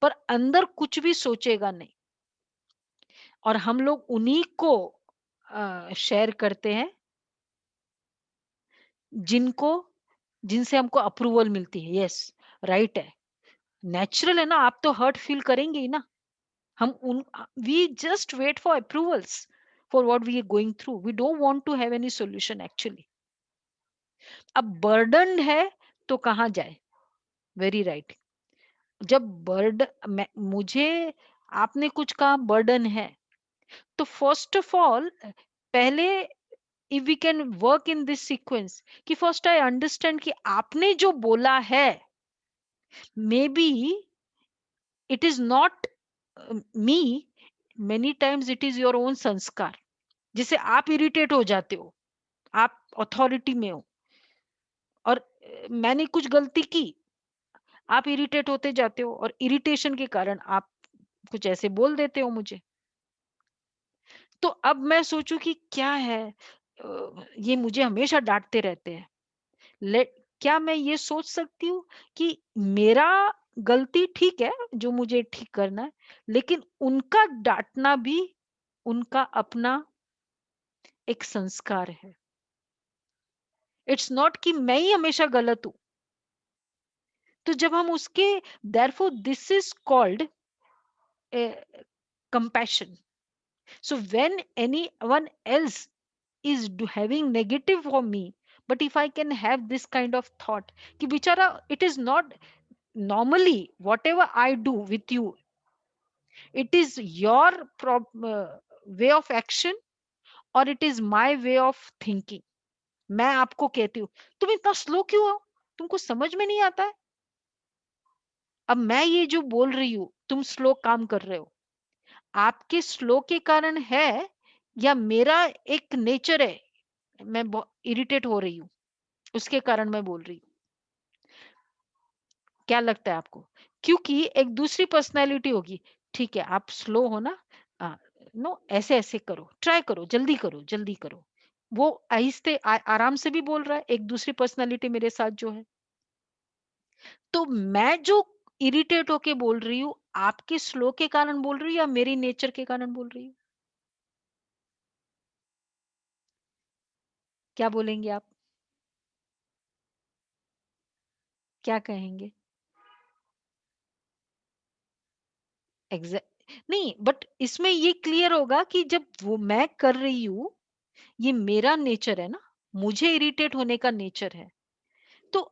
पर अंदर कुछ भी सोचेगा नहीं। और हम लोग उन्हीं को शेयर करते हैं जिनको जिनसे हमको अप्रूवल मिलती है। यस, राइट है, नेचुरल है ना, आप तो हर्ट फील करेंगे ही ना। हम उन we just wait for approvals for what we are going through, we don't want to have any solution actually. अब बर्डन है तो कहाँ जाए? Very right. जब मुझे आपने कुछ कहा बर्डन है, तो फर्स्ट ऑफ ऑल पहले if we can work in this sequence कि फर्स्ट आई अंडरस्टैंड कि आपने जो बोला है may be it is not me, many times it is your own संस्कार, जिसे आप इरिटेट हो जाते हो, आप अथॉरिटी में हो और मैंने कुछ गलती की, आप इरिटेट होते जाते हो और इरिटेशन के कारण आप कुछ ऐसे बोल देते हो मुझे। तो अब मैं सोचूं कि क्या है, ये मुझे हमेशा डांटते रहते हैं। लेट क्या मैं ये सोच सकती हूँ कि मेरा गलती ठीक है जो मुझे ठीक करना है, लेकिन उनका डांटना भी उनका अपना एक संस्कार है। इट्स नॉट कि मैं ही हमेशा गलत हूं। तो जब हम उसके, therefore this is called compassion. So when anyone else is having negative for me, but if I can have this kind of thought कि बिचारा, it is not normally whatever I do with you, it is your way of action or it is my way of thinking. मैं आपको कहती हूँ तुम इतना स्लो क्यों हो, तुमको समझ में नहीं आता है। अब मैं ये जो बोल रही हूँ तुम स्लो काम कर रहे हो, आपके स्लो के कारण है या मेरा एक नेचर है, मैं इरिटेट हो रही हूँ उसके कारण मैं बोल रही हूँ? क्या लगता है आपको? क्योंकि एक दूसरी पर्सनैलिटी होगी, ठीक है आप स्लो हो ना, नो ऐसे ऐसे करो, ट्राई करो, जल्दी करो। वो आहिस्ते आराम से भी बोल रहा है, एक दूसरी पर्सनैलिटी मेरे साथ जो है। तो मैं जो इरिटेट होके बोल रही हूँ, आपके स्लो के कारण बोल रही हूँ या मेरी नेचर के कारण बोल रही हूँ? क्या बोलेंगे आप? क्या कहेंगे? एग्जैक्ट नहीं, बट इसमें ये क्लियर होगा कि जब वो मैं कर रही हूं, ये मेरा नेचर है ना, मुझे इरिटेट होने का नेचर है। तो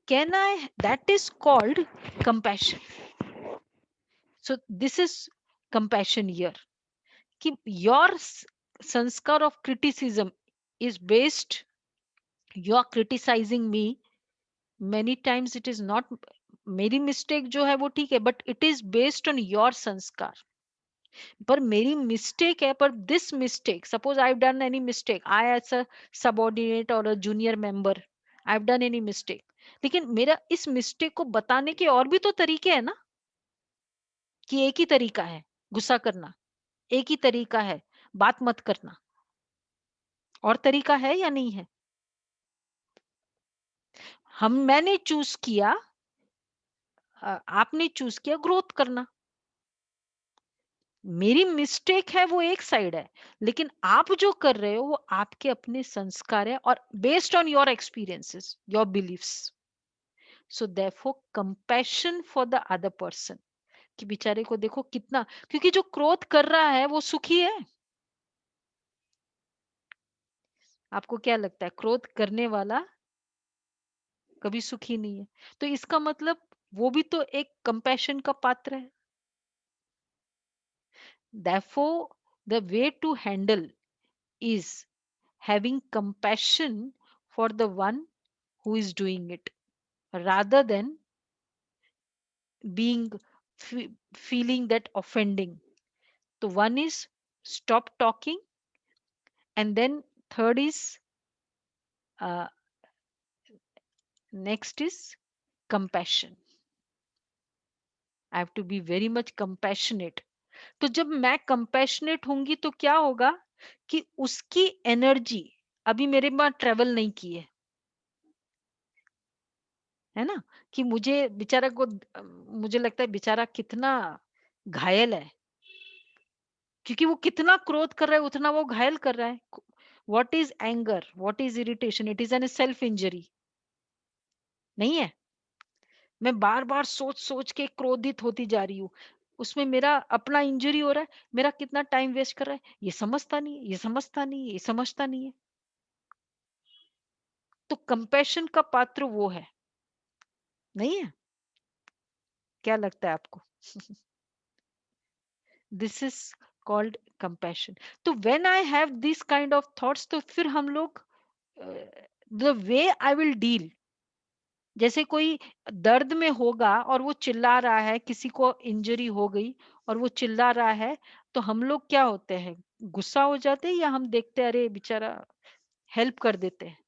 can I, that is called compassion. So this is compassion here कि your sanskar of criticism is based, you are criticising me, many times it is not, मेरी मिस्टेक जो है वो ठीक है, but it is based on your sanskar. पर मेरी मिस्टेक है, पर this mistake, suppose I have done any mistake, I as a subordinate और a junior member I have done any mistake, लेकिन मेरा इस मिस्टेक को बताने के और भी तो तरीके हैं ना, कि एक ही तरीका है गुस्सा करना, एक ही तरीका है बात मत करना, और तरीका है या नहीं है? मैंने चूज किया, आपने चूज किया ग्रोथ करना। मेरी मिस्टेक है वो एक साइड है, लेकिन आप जो कर रहे हो वो आपके अपने संस्कार है और based on your experiences, your believes. So therefore compassion for the other person, कि बेचारे को देखो कितना, क्योंकि जो क्रोध कर रहा है वो सुखी है। आपको क्या लगता है क्रोध करने वाला कभी सुखी नहीं है? तो इसका मतलब वो भी तो एक कंपैशन का पात्र है। Therefore the way to handle is having compassion for the one who is doing it, rather than being feeling that offending. So one is stop talking, and then third is next is compassion. I have to be very much compassionate. तो जब मैं कंपैशनेट होंगी तो क्या होगा कि उसकी एनर्जी अभी मेरे पास ट्रेवल नहीं की है ना, कि मुझे बेचारा को मुझे लगता है बेचारा कितना घायल है, क्योंकि वो कितना क्रोध कर रहा है उतना वो घायल कर रहा है. What is anger, what is irritation? It is an self injury, नहीं है? मैं बार बार सोच सोच के क्रोधित होती जा रही हूँ, उसमें मेरा अपना इंजरी हो रहा है, मेरा कितना टाइम वेस्ट कर रहा है, ये समझता नहीं है, ये समझता नहीं है, ये समझता नहीं है. तो कंपैशन का पात्र वो है, नहीं है? क्या लगता है आपको? This is called compassion. तो when I have this kind of thoughts, तो फिर हम लोग the way I will deal, जैसे कोई दर्द में होगा और वो चिल्ला रहा है, किसी को इंजरी हो गई और वो चिल्ला रहा है, तो हम लोग क्या होते हैं, गुस्सा हो जाते हैं या हम देखते हैं अरे बेचारा, हेल्प कर देते हैं?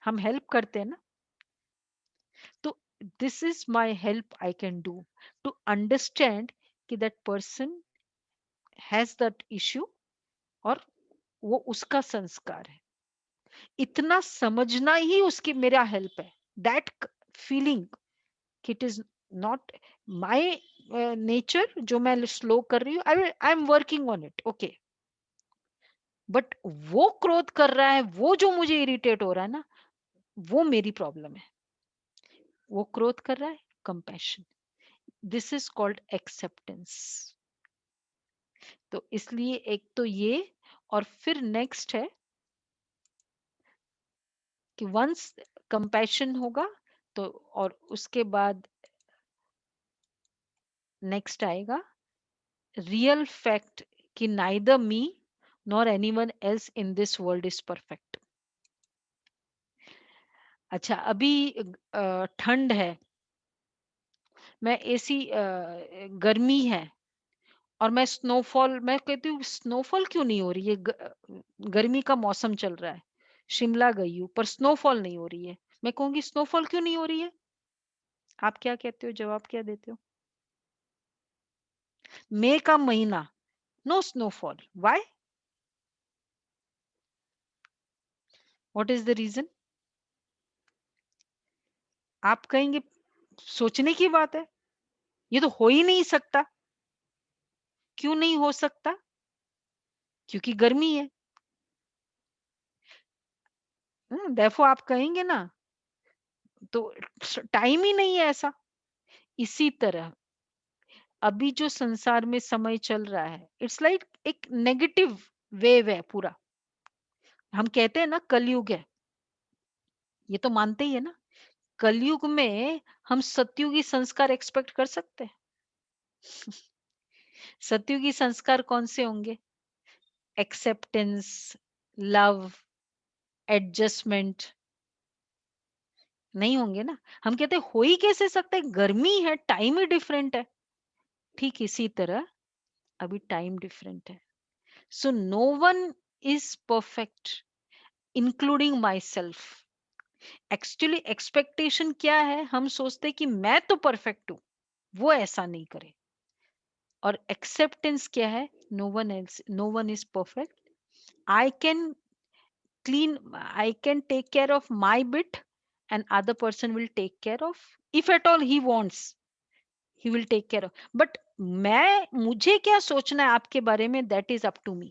हम हेल्प करते हैं ना. तो this is my help I can do to understand कि that person has that issue, और वो उसका संस्कार है. इतना समझना ही उसकी मेरा हेल्प है. That feeling, it is not my nature जो मैं स्लो कर रही हूँ, I am working on it, okay. But वो क्रोध कर रहा है, वो जो मुझे इरिटेट हो रहा है ना, वो मेरी प्रॉब्लम है. वो क्रोध कर रहा है, compassion. This is called acceptance. तो इसलिए एक तो ये, और फिर नेक्स्ट है कि वंस कंपैशन होगा तो, और उसके बाद नेक्स्ट आएगा रियल फैक्ट, कि neither me nor anyone else in this world is perfect. अच्छा, अभी ठंड है, मैं एसी, गर्मी है, और मैं स्नोफॉल, मैं कहती हूँ स्नोफॉल क्यों नहीं हो रही है, गर्मी का मौसम चल रहा है, शिमला गई हूँ पर स्नोफॉल नहीं हो रही है. मैं कहूंगी स्नोफॉल क्यों नहीं हो रही है? आप क्या कहते हो, जवाब क्या देते हो? मई का महीना, no snowfall, why? What is the reason? आप कहेंगे सोचने की बात है, ये तो हो ही नहीं सकता. क्यों नहीं हो सकता? क्योंकि गर्मी है. देखो आप कहेंगे ना, तो टाइम ही नहीं है ऐसा. इसी तरह अभी जो संसार में समय चल रहा है, इट्स लाइक एक नेगेटिव वेव है पूरा. हम कहते हैं ना कलयुग है, ये तो मानते ही है ना. कलयुग में हम सतयुगी संस्कार एक्सपेक्ट कर सकते हैं? सतयुगी संस्कार कौन से होंगे? एक्सेप्टेंस, लव, एडजस्टमेंट, नहीं होंगे ना. हम कहते हैं हो ही कैसे सकते, गर्मी है, टाइम ही डिफरेंट है. ठीक इसी तरह अभी टाइम डिफरेंट है. So no one is perfect including myself. Actually expectation क्या है, हम सोचते हैं कि मैं तो परफेक्ट हूं, वो ऐसा नहीं करे. और एक्सेप्टेंस क्या है, no one else, no one is perfect. I can clean, I can take care of my bit, and other person will take care of, if at all he wants, he will take care of. But मैं, मुझे क्या सोचना है आपके बारे में, that is up to me.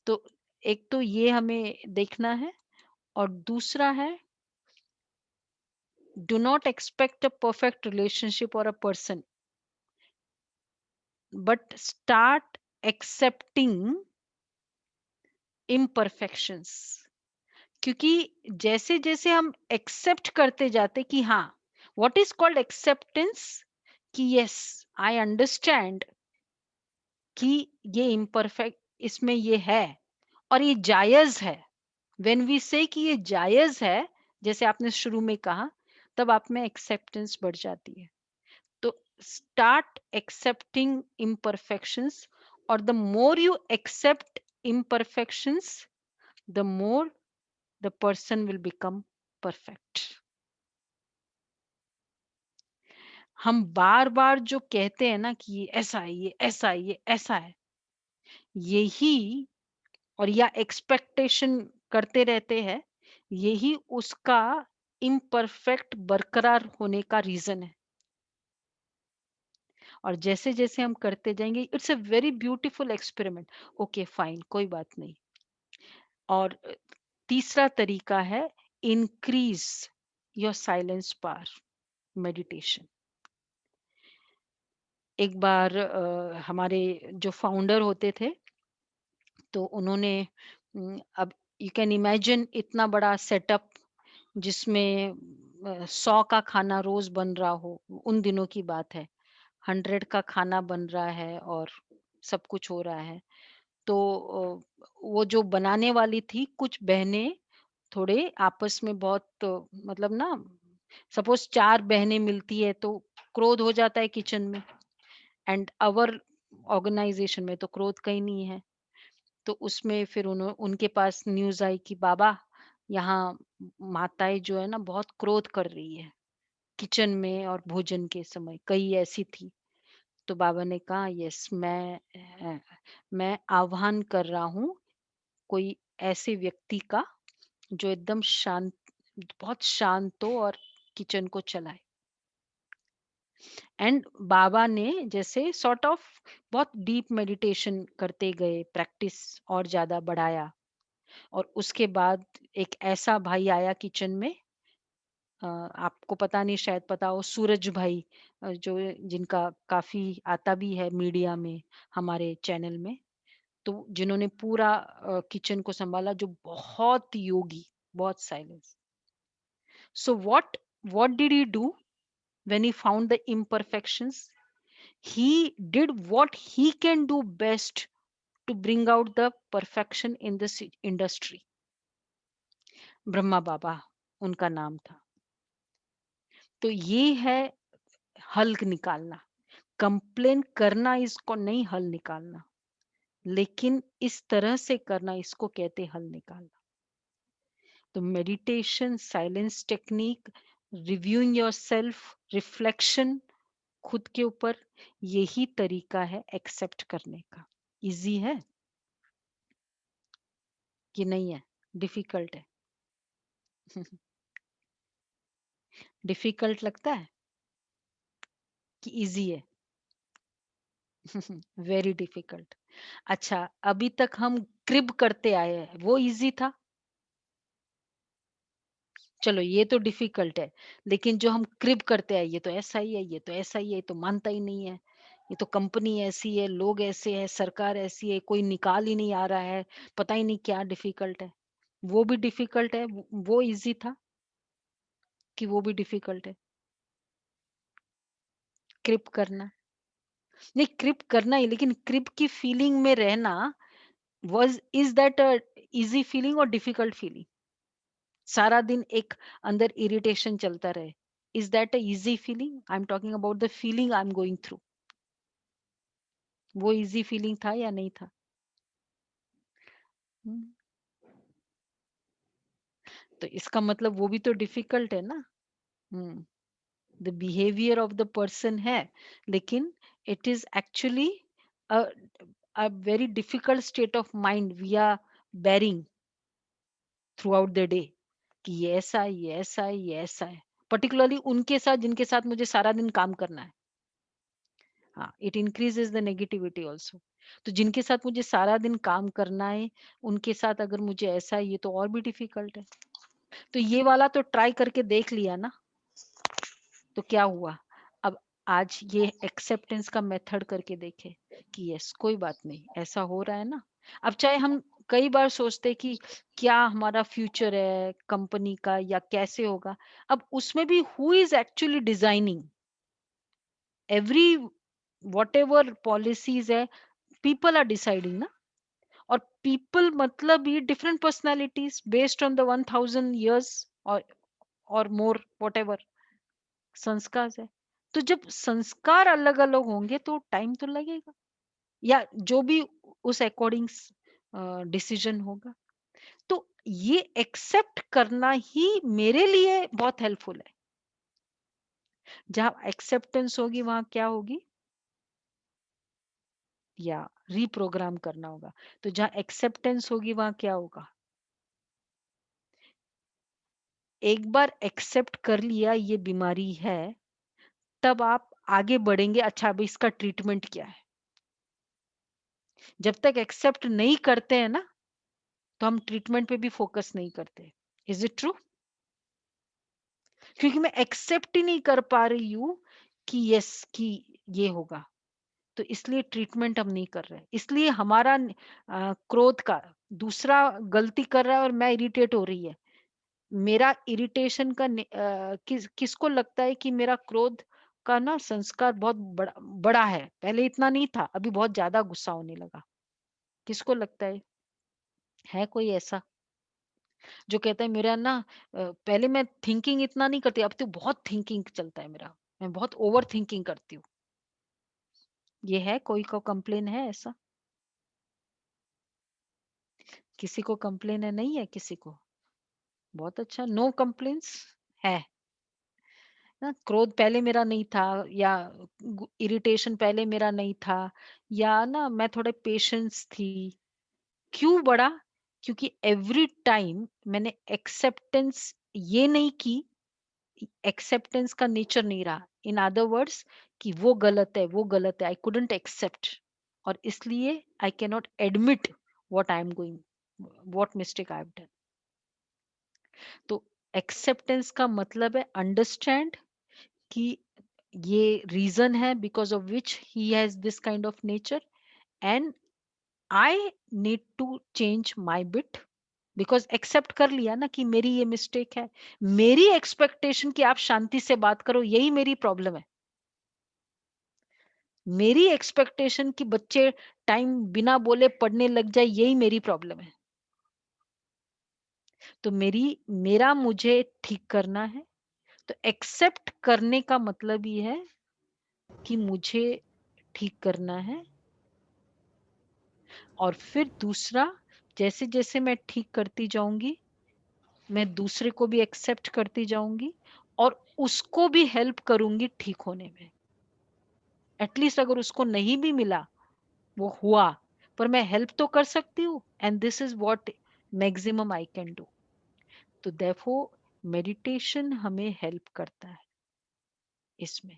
तो एक तो ये हमें देखना है, और दूसरा है do not expect a perfect relationship or a person, but start accepting imperfections. क्योंकि जैसे जैसे हम एक्सेप्ट करते जाते कि हाँ, व्हाट इज कॉल्ड एक्सेप्टेंस, कि यस, आई अंडरस्टैंड कि ये इम्परफेक्ट, इसमें ये है और ये जायज है. व्हेन वी से कि ये जायज है, जैसे आपने शुरू में कहा, तब आप में एक्सेप्टेंस बढ़ जाती है. तो स्टार्ट एक्सेप्टिंग imperfections, और the more you accept imperfections, the more the person will become perfect. हम बार बार जो कहते हैं ना कि ये ऐसा है, ये ऐसा है, ये ऐसा है, यही और या एक्सपेक्टेशन करते रहते हैं, यही उसका इम्परफेक्ट बरकरार होने का रीजन है। और जैसे जैसे हम करते जाएंगे, it's a very beautiful experiment. Okay fine, कोई बात नहीं। और तीसरा तरीका है increase your silence power, meditation. एक बार हमारे जो फाउंडर होते थे, तो उन्होंने अब यू कैन इमेजिन इतना बड़ा सेटअप जिसमें 100 का खाना रोज बन रहा हो, उन दिनों की बात है। 100 का खाना बन रहा है और सब कुछ हो रहा है। तो वो जो बनाने वाली थी, कुछ बहनें थोड़े आपस में बहुत मतलब ना, सपोज 4 बहनें मिलती है तो क्रोध हो जाता है किचन में। एंड आवर ऑर्गेनाइजेशन में तो क्रोध कहीं नहीं है। तो उसमें फिर उनके पास न्यूज़ आई कि बाबा, यहाँ माताएं जो है ना बहुत क्रोध कर रही है किचन में और भोजन के समय, कई ऐसी थी। तो बाबा ने कहा यस, मैं आह्वान कर रहा हूँ कोई ऐसे व्यक्ति का जो एकदम शांत, बहुत शांत हो और किचन को चलाए। एंड बाबा ने जैसे सॉर्ट ऑफ बहुत डीप मेडिटेशन करते गए, प्रैक्टिस और ज्यादा बढ़ाया। और उसके बाद एक ऐसा भाई आया किचन में, आपको पता नहीं, शायद पता हो, सूरज भाई, जो जिनका काफी आता भी है मीडिया में, हमारे चैनल में। तो जिन्होंने पूरा किचन को संभाला, जो बहुत योगी, बहुत silence. So what did he do when he found the imperfections? He did what he can do best to bring out the perfection in this industry. Brahma Baba उनका नाम था। तो ये है हल निकालना। कंप्लेन करना इसको नहीं हल निकालना, लेकिन इस तरह से करना इसको कहते हल निकालना। तो meditation, silence technique, reviewing yourself, reflection खुद के ऊपर, यही तरीका है एक्सेप्ट करने का। इजी है कि नहीं है? डिफिकल्ट है? डिफिकल्ट लगता है कि इजी है? Very difficult. अच्छा, अभी तक हम क्रिब करते आए हैं, वो इजी था? चलो ये तो डिफिकल्ट है। लेकिन जो हम क्रिब करते आए, ये तो ऐसा ही है, ये तो ऐसा ही है, ये तो मानता ही नहीं है, ये तो कंपनी ऐसी है, लोग ऐसे हैं, सरकार ऐसी है, कोई निकाल ही नहीं आ रहा है, पता ही नहीं क्या डिफिकल्ट है। वो भी डिफिकल्ट है, वो इजी था कि वो भी डिफिकल्ट है? क्रिप करना, नहीं क्रिप करना ही, लेकिन क्रिप की फीलिंग में रहना, was is that a easy feeling और डिफिकल्ट फीलिंग? सारा दिन एक अंदर इरिटेशन चलता रहे, is that a easy feeling? I am talking about the feeling I am going through. वो इजी फीलिंग था या नहीं था? हम्म, तो इसका मतलब वो भी तो डिफिकल्ट है ना। Hmm, the behaviour of the person है, लेकिन it is actually a very difficult state of mind we are bearing throughout the day, कि ये ऐसा है, ये ऐसा है, ये ऐसा है। पर्टिकुलरली उनके साथ जिनके साथ मुझे सारा दिन काम करना है। हाँ, it increases the negativity also. तो जिनके साथ मुझे सारा दिन काम करना है, उनके साथ अगर मुझे ऐसा है, ये तो और भी डिफिकल्ट है। तो ये वाला तो ट्राई करके देख लिया ना, तो क्या हुआ? अब आज ये एक्सेप्टेंस का मेथड करके देखे कि यस, कोई बात नहीं, ऐसा हो रहा है ना। अब चाहे हम कई बार सोचते कि क्या हमारा फ्यूचर है कंपनी का या कैसे होगा, अब उसमें भी who is actually designing every what ever policies है, पीपल आर डिसाइडिंग ना। और पीपल मतलब ये different personalities based on the 1000 years और मोर वॉट एवर संस्कार है। तो जब संस्कार अलग अलग होंगे तो टाइम तो लगेगा, या जो भी उस अकॉर्डिंग डिसीजन होगा। तो ये एक्सेप्ट करना ही मेरे लिए बहुत हेल्पफुल है। जहाँ एक्सेप्टेंस होगी वहां क्या होगी, या रीप्रोग्राम करना होगा। तो जहाँ एक्सेप्टेंस होगी वहां क्या होगा, एक बार एक्सेप्ट कर लिया ये बीमारी है, तब आप आगे बढ़ेंगे, अच्छा अब इसका ट्रीटमेंट क्या है। जब तक एक्सेप्ट नहीं करते हैं ना, तो हम ट्रीटमेंट पे भी फोकस नहीं करते। Is it true? क्योंकि मैं एक्सेप्ट ही नहीं कर पा रही हूं कि यस, कि ये होगा, तो इसलिए ट्रीटमेंट हम नहीं कर रहे। इसलिए हमारा क्रोध का दूसरा गलती कर रहा है और मैं इरिटेट हो रही है। मेरा इरिटेशन का किसको लगता है कि मेरा क्रोध का ना संस्कार बहुत बड़ा बड़ा है, पहले इतना नहीं था, अभी बहुत ज्यादा गुस्सा होने लगा। किसको लगता है कोई ऐसा जो कहता है मेरा ना पहले मैं थिंकिंग इतना नहीं करती, अब तो बहुत थिंकिंग चलता है मेरा, मैं बहुत ओवर थिंकिंग करती हूँ। ये है कोई को कंप्लेन है ऐसा? किसी को कंप्लेन है? नहीं है किसी को? बहुत अच्छा, नो कंप्लेन्स है ना। क्रोध पहले मेरा नहीं था, या इरिटेशन पहले मेरा नहीं था, या ना मैं थोड़े पेशेंस थी। क्यों बढ़ा? क्योंकि एवरी टाइम मैंने एक्सेप्टेंस ये नहीं की, एक्सेप्टेंस का नेचर नहीं रहा। इन अदर वर्ड्स कि वो गलत है, वो गलत है, आई कुडंट एक्सेप्ट, और इसलिए I can not admit what I am going, what mistake I have done. तो एक्सेप्टेंस का मतलब है अंडरस्टैंड कि ये रीजन है because of which he has this kind of nature, and I need to change my bit, because accept कर लिया ना कि मेरी ये मिस्टेक है। मेरी एक्सपेक्टेशन कि आप शांति से बात करो, यही मेरी प्रॉब्लम है। मेरी एक्सपेक्टेशन कि बच्चे टाइम बिना बोले पढ़ने लग जाए, यही मेरी प्रॉब्लम है। तो मेरा मुझे ठीक करना है। तो एक्सेप्ट करने का मतलब ये है कि मुझे ठीक करना है, और फिर दूसरा, जैसे जैसे मैं ठीक करती जाऊंगी, मैं दूसरे को भी एक्सेप्ट करती जाऊंगी और उसको भी हेल्प करूंगी ठीक होने में। एटलीस्ट अगर उसको नहीं भी मिला, वो हुआ, पर मैं हेल्प तो कर सकती हूँ, and this is what maximum I can do. तो देयरफॉर मेडिटेशन हमें हेल्प करता है इसमें,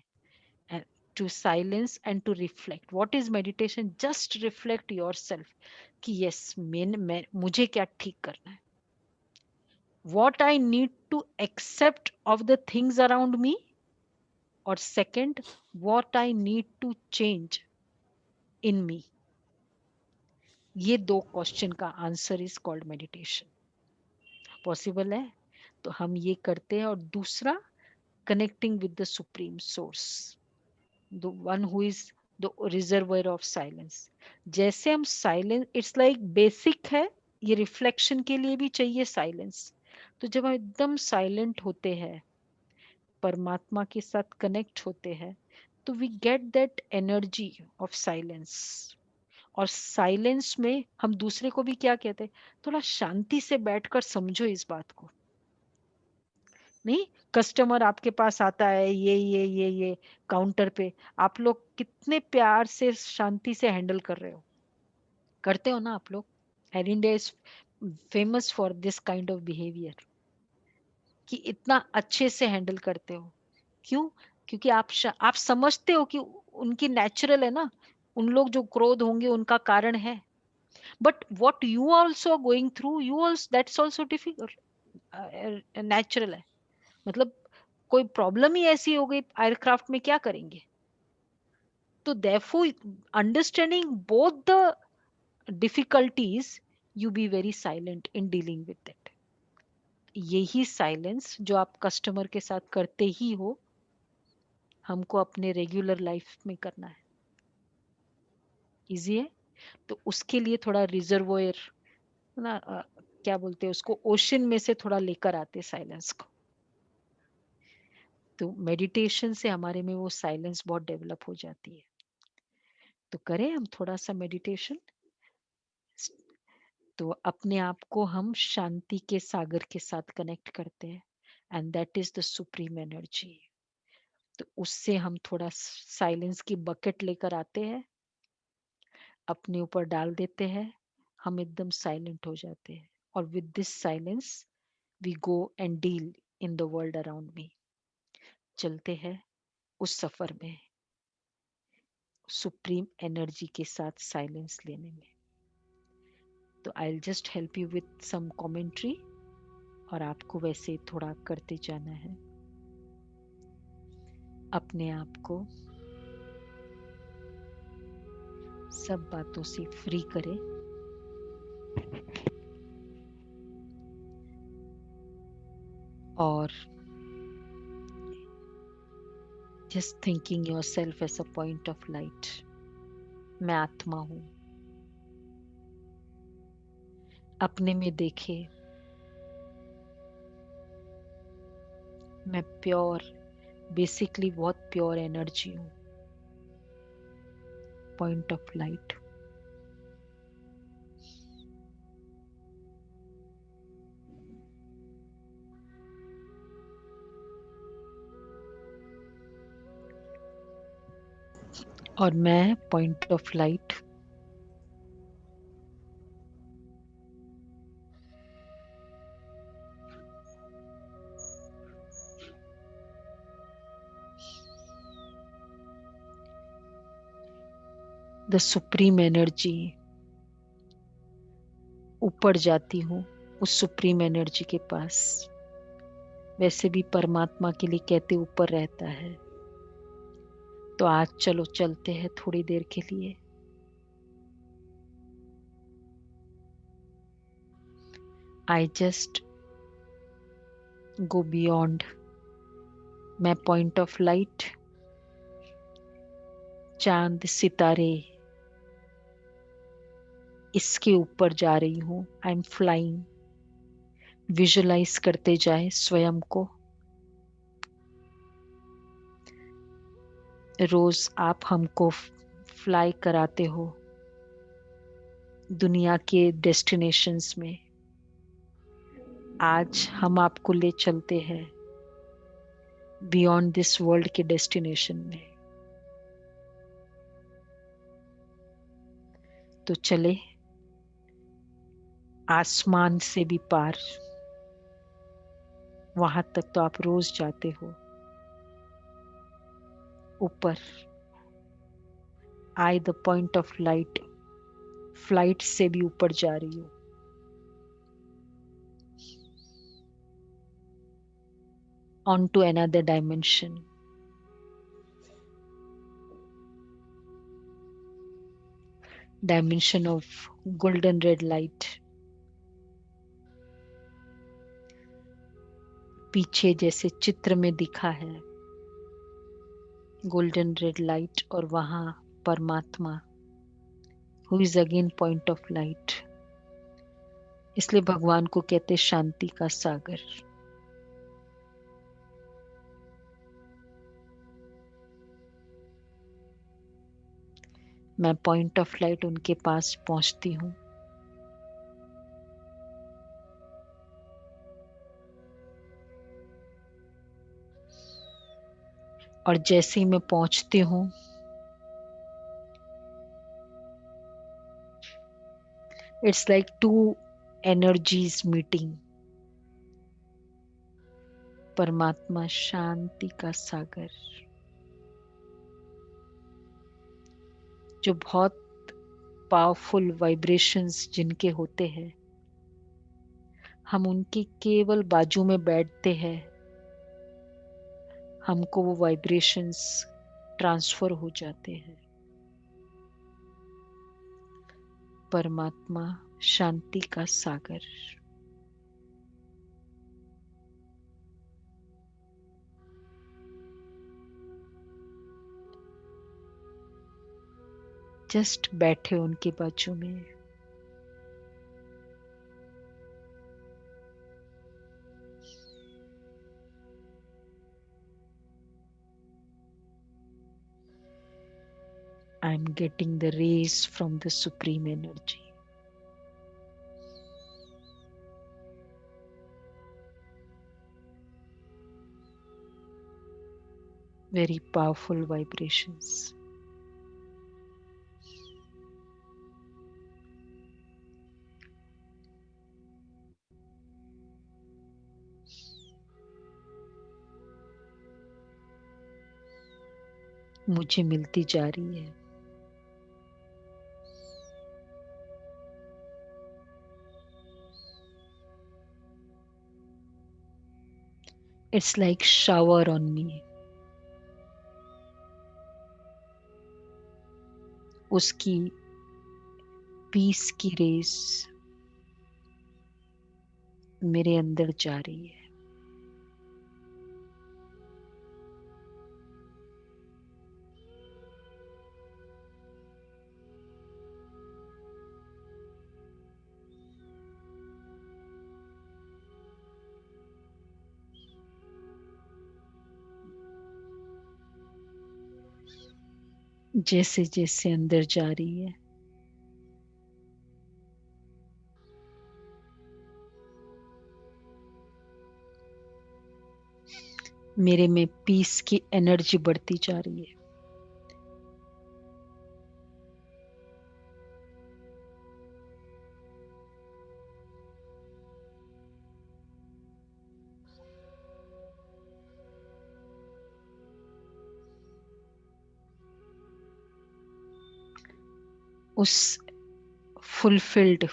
to silence and to reflect. What is meditation? Just reflect yourself कि yes, मुझे क्या ठीक करना है, what I need to accept of the things around me, और second, what I need to change in me। ये दो क्वेश्चन का answer is called meditation. Possible है? तो हम ये करते हैं। और दूसरा, connecting with the supreme source, the one who is the reservoir of silence। जैसे हम साइलेंस, इट्स लाइक बेसिक है, ये रिफ्लेक्शन के लिए भी चाहिए साइलेंस। तो जब हम एकदम साइलेंट होते हैं, परमात्मा के साथ कनेक्ट होते हैं, तो we get that energy of silence. और साइलेंस में हम दूसरे को भी क्या कहते हैं, थोड़ा शांति से बैठकर समझो इस बात को। नहीं, कस्टमर आपके पास आता है, ये काउंटर पे, आप लोग कितने प्यार से शांति से हैंडल कर रहे हो, करते हो ना आप लोग? Air India is famous for this kind of behaviour, कि इतना अच्छे से हैंडल करते हो। क्यों? क्योंकि आप समझते हो कि उनकी नेचुरल है ना, उन लोग जो क्रोध होंगे उनका कारण है। But what you also going through, you also that's also difficult, natural है। मतलब कोई प्रॉब्लम ही ऐसी हो गई एयरक्राफ्ट में, क्या करेंगे? तो therefore understanding both the difficulties, you be very silent in dealing with it। यही साइलेंस जो आप कस्टमर के साथ करते ही हो, हमको अपने रेगुलर लाइफ में करना है। इजी है? तो उसके लिए थोड़ा रिजर्वोयर ना, क्या बोलते हैं उसको, ओशन में से थोड़ा लेकर आते साइलेंस को। तो मेडिटेशन से हमारे में वो साइलेंस बहुत डेवलप हो जाती है। तो करें हम थोड़ा सा मेडिटेशन। तो अपने आप को हम शांति के सागर के साथ कनेक्ट करते हैं, and that is the supreme energy. तो उससे हम थोड़ा साइलेंस की बकेट लेकर आते हैं, अपने ऊपर डाल देते हैं, हम एकदम साइलेंट हो जाते हैं, और with this silence we go and deal in the world around me. चलते हैं उस सफर में सुप्रीम एनर्जी के साथ साइलेंस लेने में। तो I will just help you with some commentary, और आपको वैसे थोड़ा करते जाना है। अपने आप को सब बातों से फ्री करें, और just thinking yourself as a point of light. मैं आत्मा हूं। अपने में देखे मैं प्योर, बेसिकली बहुत प्योर एनर्जी हूं, पॉइंट ऑफ लाइट। और मैं point of light the supreme energy ऊपर जाती हूँ उस सुप्रीम एनर्जी के पास। वैसे भी परमात्मा के लिए कहते ऊपर रहता है। तो आज चलो चलते हैं थोड़ी देर के लिए। I just go beyond. मैं पॉइंट ऑफ लाइट, चांद सितारे, इसके ऊपर जा रही हूँ। I am flying. विजुअलाइज करते जाए स्वयं को। रोज आप हमको फ्लाई कराते हो दुनिया के डेस्टिनेशंस में। आज हम आपको ले चलते हैं बियॉन्ड दिस वर्ल्ड के डेस्टिनेशन में। तो चले आसमान से भी पार। वहां तक तो आप रोज जाते हो। ऊपर I the point of light, flight से भी ऊपर जा रही हूँ। On to another dimension. Dimension of golden red light. पीछे जैसे चित्र में दिखा है गोल्डन रेड लाइट, और वहां परमात्मा who is again point of light. इसलिए भगवान को कहते शांति का सागर। मैं पॉइंट ऑफ लाइट उनके पास पहुंचती हूँ। और जैसे ही मैं पहुंचती हूँ, it's like two energies meeting. परमात्मा शांति का सागर, जो बहुत पावरफुल वाइब्रेशंस जिनके होते हैं, हम उनकी केवल बाजू में बैठते हैं, हमको वो वाइब्रेशंस ट्रांसफर हो जाते हैं। परमात्मा शांति का सागर। जस्ट बैठे उनके बाजू में। I am getting the rays from the supreme energy. very powerful vibrations. मुझे मिलती जा रही है। It's like shower on me. उसकी पीस की रेस मेरे अंदर जा रही है। जैसे जैसे अंदर जा रही है, मेरे में पीस की एनर्जी बढ़ती जा रही है। उस फुलफिल्ड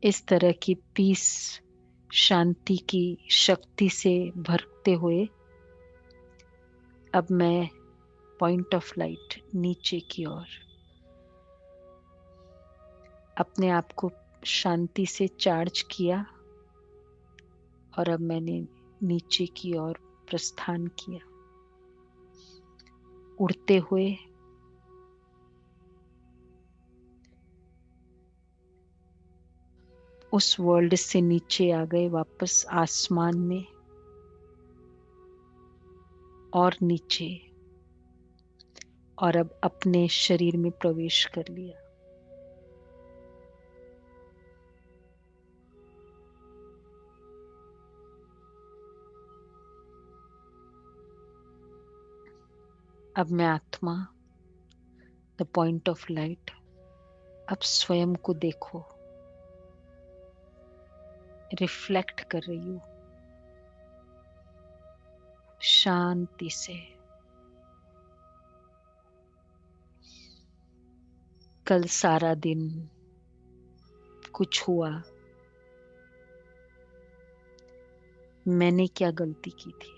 इस तरह की पीस शांति की शक्ति से भरते हुए अब मैं पॉइंट ऑफ लाइट नीचे की ओर अपने आप को शांति से चार्ज किया और अब मैंने नीचे की ओर प्रस्थान किया, उड़ते हुए उस वर्ल्ड से नीचे आ गए, वापस आसमान में और नीचे, और अब अपने शरीर में प्रवेश कर लिया। अब मैं आत्मा, द पॉइंट ऑफ लाइट, अब स्वयं को देखो, रिफ्लेक्ट कर रही हूं शांति से। कल सारा दिन कुछ हुआ, मैंने क्या गलती की थी,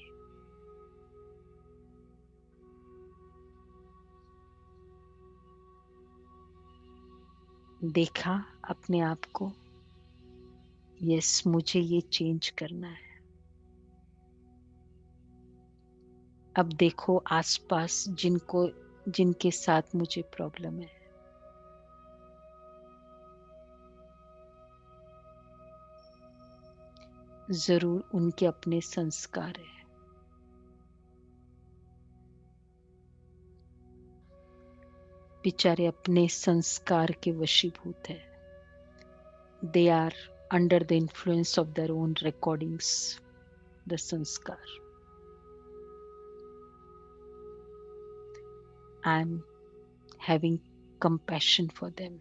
देखा अपने आप को, यस मुझे ये चेंज करना है। अब देखो आसपास जिनके साथ मुझे प्रॉब्लम है, जरूर उनके अपने संस्कार है, बेचारे अपने संस्कार के वशीभूत है। They are under the influence of their own recordings, the sanskar. I am having compassion for them.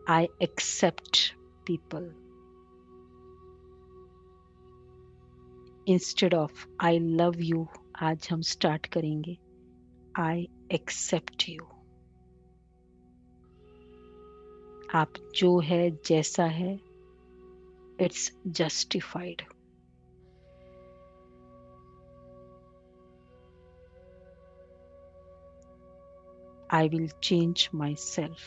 I accept people instead of I love you. आज हम स्टार्ट करेंगे I accept you. आप जो है जैसा है, it's justified. I will change myself.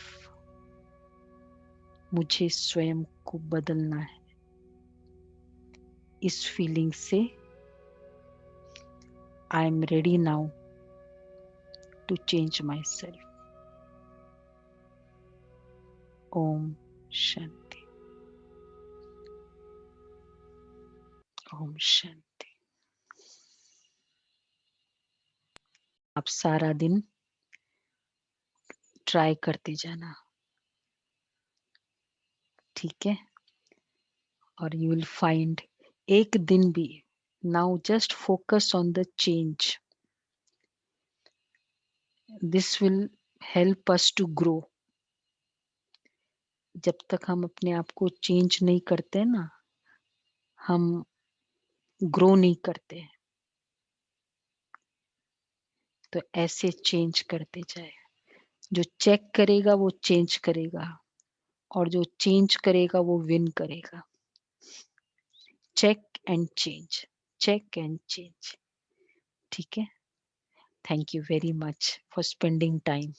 मुझे स्वयं को बदलना है। इस फीलिंग से I am ready now to change myself. Om Shanti, Om Shanti. आप सारा दिन ट्राई करते जाना, ठीक है, और यू विल फाइंड एक दिन भी, now just focus on the change, this will help us to grow. जब तक हम अपने आप को चेंज नहीं करते ना, हम ग्रो नहीं करते। तो ऐसे चेंज करते जाए, जो चेक करेगा वो चेंज करेगा, और जो चेंज करेगा वो विन करेगा। Check and change, check and change. ठीक है, thank you very much for spending time.